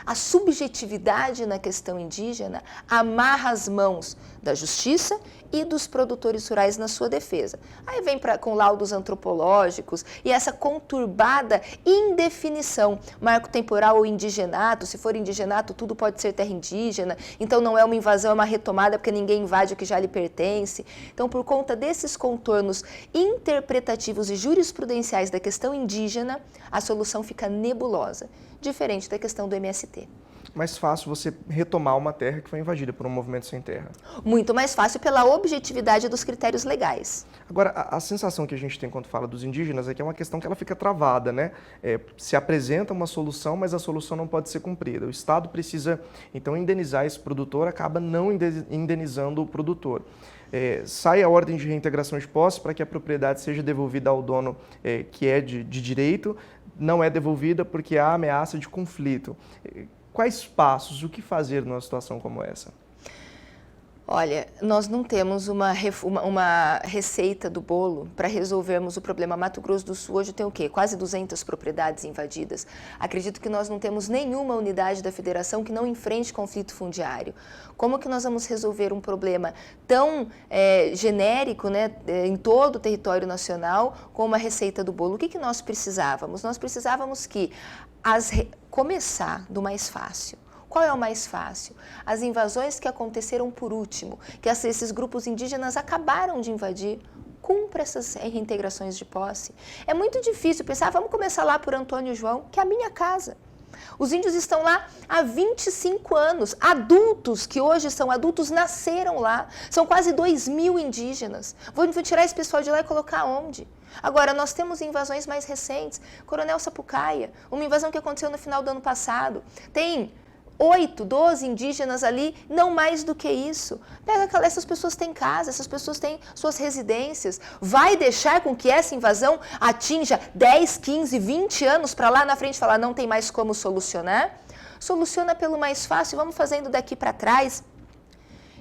A subjetividade na questão indígena amarra as mãos da justiça e dos produtores rurais na sua defesa. Aí vem com laudos antropológicos e essa conturbada indefinição, marco temporal ou indigenato, se for indigenato tudo pode ser terra indígena, então não é uma invasão, é uma retomada porque ninguém invade o que já lhe pertence. Então por conta desses contornos interpretativos e jurisprudenciais da questão indígena, a solução fica nebulosa, diferente da questão do MST. Mais fácil você retomar uma terra que foi invadida por um movimento sem terra. Muito mais fácil pela objetividade dos critérios legais. Agora, a sensação que a gente tem quando fala dos indígenas é que é uma questão que ela fica travada, né? Se apresenta uma solução, mas a solução não pode ser cumprida. O Estado precisa, então, indenizar esse produtor, acaba não indenizando o produtor. Sai a ordem de reintegração de posse para que a propriedade seja devolvida ao dono que é de direito, não é devolvida porque há ameaça de conflito. Quais passos, o que fazer numa situação como essa? Olha, nós não temos uma receita do bolo para resolvermos o problema. Mato Grosso do Sul hoje tem o quê? Quase 200 propriedades invadidas. Acredito que nós não temos nenhuma unidade da federação que não enfrente conflito fundiário. Como que nós vamos resolver um problema tão genérico, né, em todo o território nacional com uma receita do bolo? O que nós precisávamos? Nós precisávamos que começar do mais fácil. Qual é o mais fácil? As invasões que aconteceram por último, que esses grupos indígenas acabaram de invadir, cumpra essas reintegrações de posse. É muito difícil pensar, vamos começar lá por Antônio João, que é a minha casa. Os índios estão lá há 25 anos, adultos que hoje são adultos nasceram lá, são quase 2.000 indígenas. Vou tirar esse pessoal de lá e colocar onde? Agora, nós temos invasões mais recentes, Coronel Sapucaia, uma invasão que aconteceu no final do ano passado, tem 8, 12 indígenas ali, não mais do que isso. Essas pessoas têm casa, essas pessoas têm suas residências. Vai deixar com que essa invasão atinja 10, 15, 20 anos para lá na frente falar não tem mais como solucionar? Soluciona pelo mais fácil, vamos fazendo daqui para trás.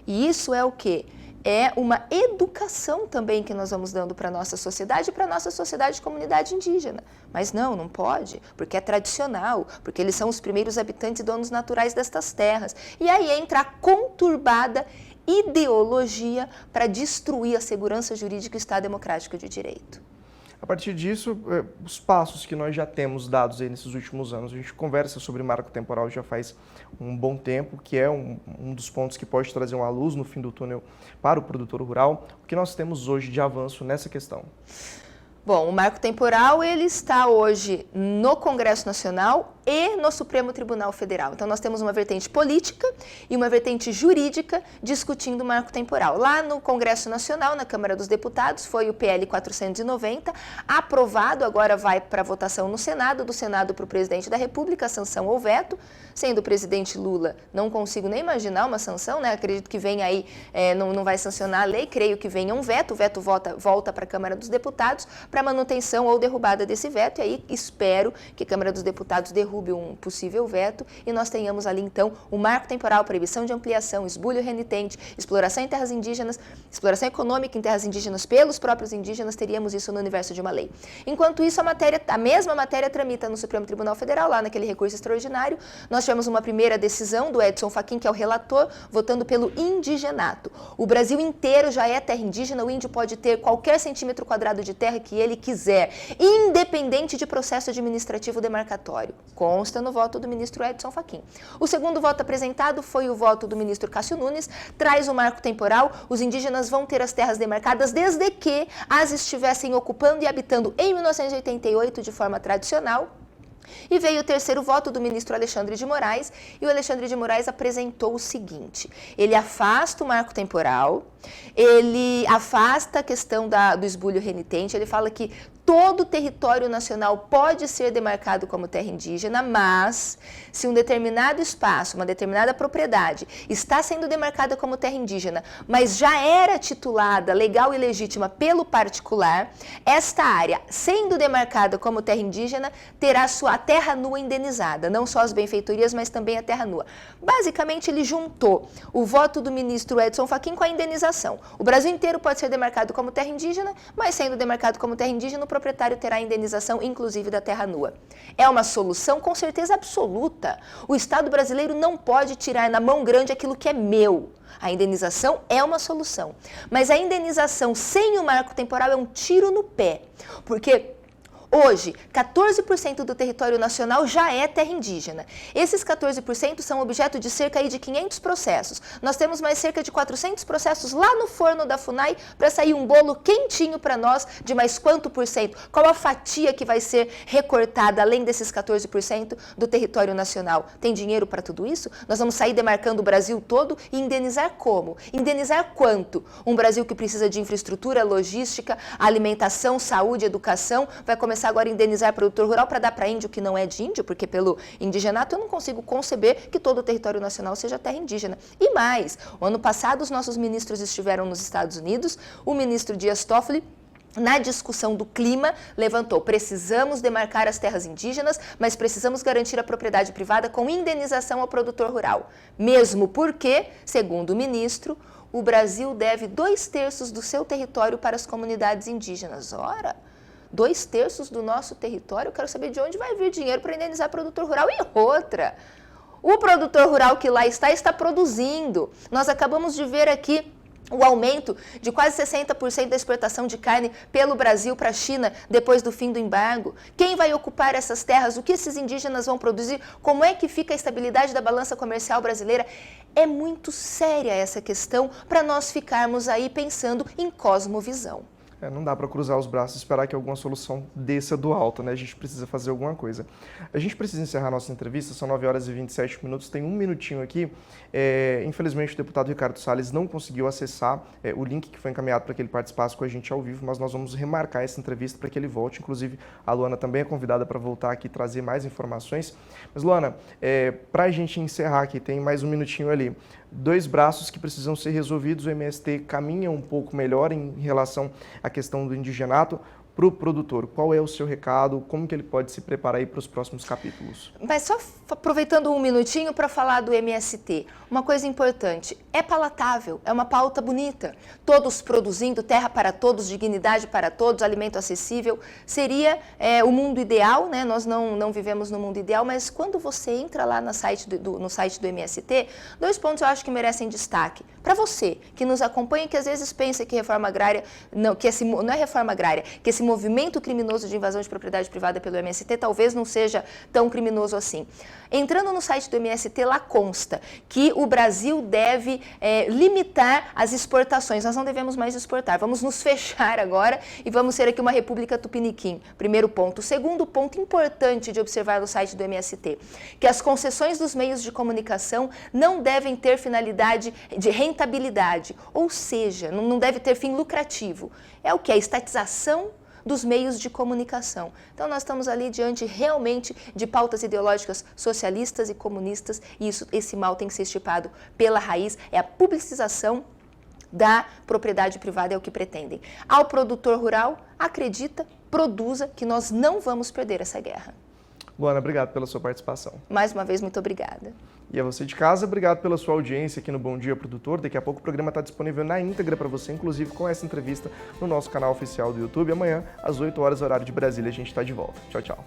E isso é o quê? É uma educação também que nós vamos dando para a nossa sociedade e para a nossa sociedade de comunidade indígena. Mas não pode, porque é tradicional, porque eles são os primeiros habitantes e donos naturais destas terras. E aí entra a conturbada ideologia para destruir a segurança jurídica e o Estado democrático de direito. A partir disso, os passos que nós já temos dados aí nesses últimos anos, a gente conversa sobre marco temporal já faz um bom tempo, que é um dos pontos que pode trazer uma luz no fim do túnel para o produtor rural. O que nós temos hoje de avanço nessa questão? Bom, o marco temporal ele está hoje no Congresso Nacional e no Supremo Tribunal Federal. Então, nós temos uma vertente política e uma vertente jurídica discutindo o marco temporal. Lá no Congresso Nacional, na Câmara dos Deputados, foi o PL 490, aprovado, agora vai para votação no Senado, do Senado para o presidente da República, sanção ou veto. Sendo o presidente Lula, não consigo nem imaginar uma sanção, né? Acredito que vem aí, não vai sancionar a lei, creio que venha um veto, o veto volta para a Câmara dos Deputados para manutenção ou derrubada desse veto, e aí espero que a Câmara dos Deputados derrube um possível veto e nós tenhamos ali então o marco temporal, proibição de ampliação, esbulho renitente, exploração em terras indígenas, exploração econômica em terras indígenas pelos próprios indígenas, teríamos isso no universo de uma lei. Enquanto isso, a mesma matéria tramita no Supremo Tribunal Federal, lá naquele recurso extraordinário. Nós tivemos uma primeira decisão do Edson Fachin, que é o relator, votando pelo indigenato. O Brasil inteiro já é terra indígena, o índio pode ter qualquer centímetro quadrado de terra que ele quiser, independente de processo administrativo demarcatório. consta no voto do ministro Edson Fachin. O segundo voto apresentado foi o voto do ministro Cássio Nunes, traz o marco temporal, os indígenas vão ter as terras demarcadas desde que as estivessem ocupando e habitando em 1988 de forma tradicional. E veio o terceiro voto do ministro Alexandre de Moraes, e o Alexandre de Moraes apresentou o seguinte: ele afasta o marco temporal, ele afasta a questão do esbulho renitente, ele fala que todo o território nacional pode ser demarcado como terra indígena, mas se um determinado espaço, uma determinada propriedade está sendo demarcada como terra indígena, mas já era titulada legal e legítima pelo particular, esta área, sendo demarcada como terra indígena, terá a terra nua indenizada, não só as benfeitorias, mas também a terra nua. Basicamente, ele juntou o voto do ministro Edson Fachin com a indenização. O Brasil inteiro pode ser demarcado como terra indígena, mas sendo demarcado como terra indígena, o proprietário terá a indenização, inclusive da terra nua. É uma solução com certeza absoluta. O Estado brasileiro não pode tirar na mão grande aquilo que é meu. A indenização é uma solução. Mas a indenização sem o marco temporal é um tiro no pé. Porque hoje, 14% do território nacional já é terra indígena. Esses 14% são objeto de cerca de 500 processos. Nós temos mais cerca de 400 processos lá no forno da FUNAI para sair um bolo quentinho para nós de mais quanto por cento? Qual a fatia que vai ser recortada além desses 14% do território nacional? Tem dinheiro para tudo isso? Nós vamos sair demarcando o Brasil todo e indenizar como? Indenizar quanto? Um Brasil que precisa de infraestrutura, logística, alimentação, saúde, educação, vai começar agora a indenizar produtor rural para dar para índio que não é de índio, porque pelo indigenato eu não consigo conceber que todo o território nacional seja terra indígena. E mais, o ano passado os nossos ministros estiveram nos Estados Unidos, o ministro Dias Toffoli, na discussão do clima, levantou: precisamos demarcar as terras indígenas, mas precisamos garantir a propriedade privada com indenização ao produtor rural. Mesmo porque, segundo o ministro, o Brasil deve 2/3 do seu território para as comunidades indígenas. Ora, 2/3 do nosso território, eu quero saber de onde vai vir dinheiro para indenizar produtor rural. E outra, o produtor rural que lá está produzindo. Nós acabamos de ver aqui o aumento de quase 60% da exportação de carne pelo Brasil para a China depois do fim do embargo. Quem vai ocupar essas terras? O que esses indígenas vão produzir? Como é que fica a estabilidade da balança comercial brasileira? É muito séria essa questão para nós ficarmos aí pensando em cosmovisão. Não dá para cruzar os braços e esperar que alguma solução desça do alto, né? A gente precisa fazer alguma coisa. A gente precisa encerrar nossa entrevista, são 9h27, tem um minutinho aqui. Infelizmente o deputado Ricardo Salles não conseguiu acessar o link que foi encaminhado para que ele participasse com a gente ao vivo, mas nós vamos remarcar essa entrevista para que ele volte. Inclusive, a Luana também é convidada para voltar aqui e trazer mais informações. Mas, Luana, para a gente encerrar aqui, tem mais um minutinho ali. 2 braços que precisam ser resolvidos, o MST caminha um pouco melhor em relação à questão do indigenato para o produtor. Qual é o seu recado? Como que ele pode se preparar aí para os próximos capítulos? Mas só aproveitando um minutinho para falar do MST, uma coisa importante, é palatável, é uma pauta bonita, todos produzindo, terra para todos, dignidade para todos, alimento acessível, seria o mundo ideal, né? Nós não vivemos no mundo ideal, mas quando você entra lá no site do MST, 2 pontos eu acho que merecem destaque. Para você, que nos acompanha e que às vezes pensa que reforma agrária, não é reforma agrária, que esse movimento criminoso de invasão de propriedade privada pelo MST talvez não seja tão criminoso assim. Entrando no site do MST, lá consta que o Brasil deve limitar as exportações. Nós não devemos mais exportar. Vamos nos fechar agora e vamos ser aqui uma república tupiniquim. Primeiro ponto. Segundo ponto importante de observar no site do MST, que as concessões dos meios de comunicação não devem ter finalidade de rentabilidade, ou seja, não deve ter fim lucrativo. É o que? A estatização dos meios de comunicação. Então nós estamos ali diante realmente de pautas ideológicas socialistas e comunistas, e esse mal tem que ser extirpado pela raiz, é a publicização da propriedade privada, é o que pretendem. Ao produtor rural, acredita, produza, que nós não vamos perder essa guerra. Luana, obrigado pela sua participação. Mais uma vez, muito obrigada. E a você de casa, obrigado pela sua audiência aqui no Bom Dia Produtor. Daqui a pouco o programa está disponível na íntegra para você, inclusive com essa entrevista no nosso canal oficial do YouTube. Amanhã, às 8 horas, horário de Brasília, a gente está de volta. Tchau, tchau.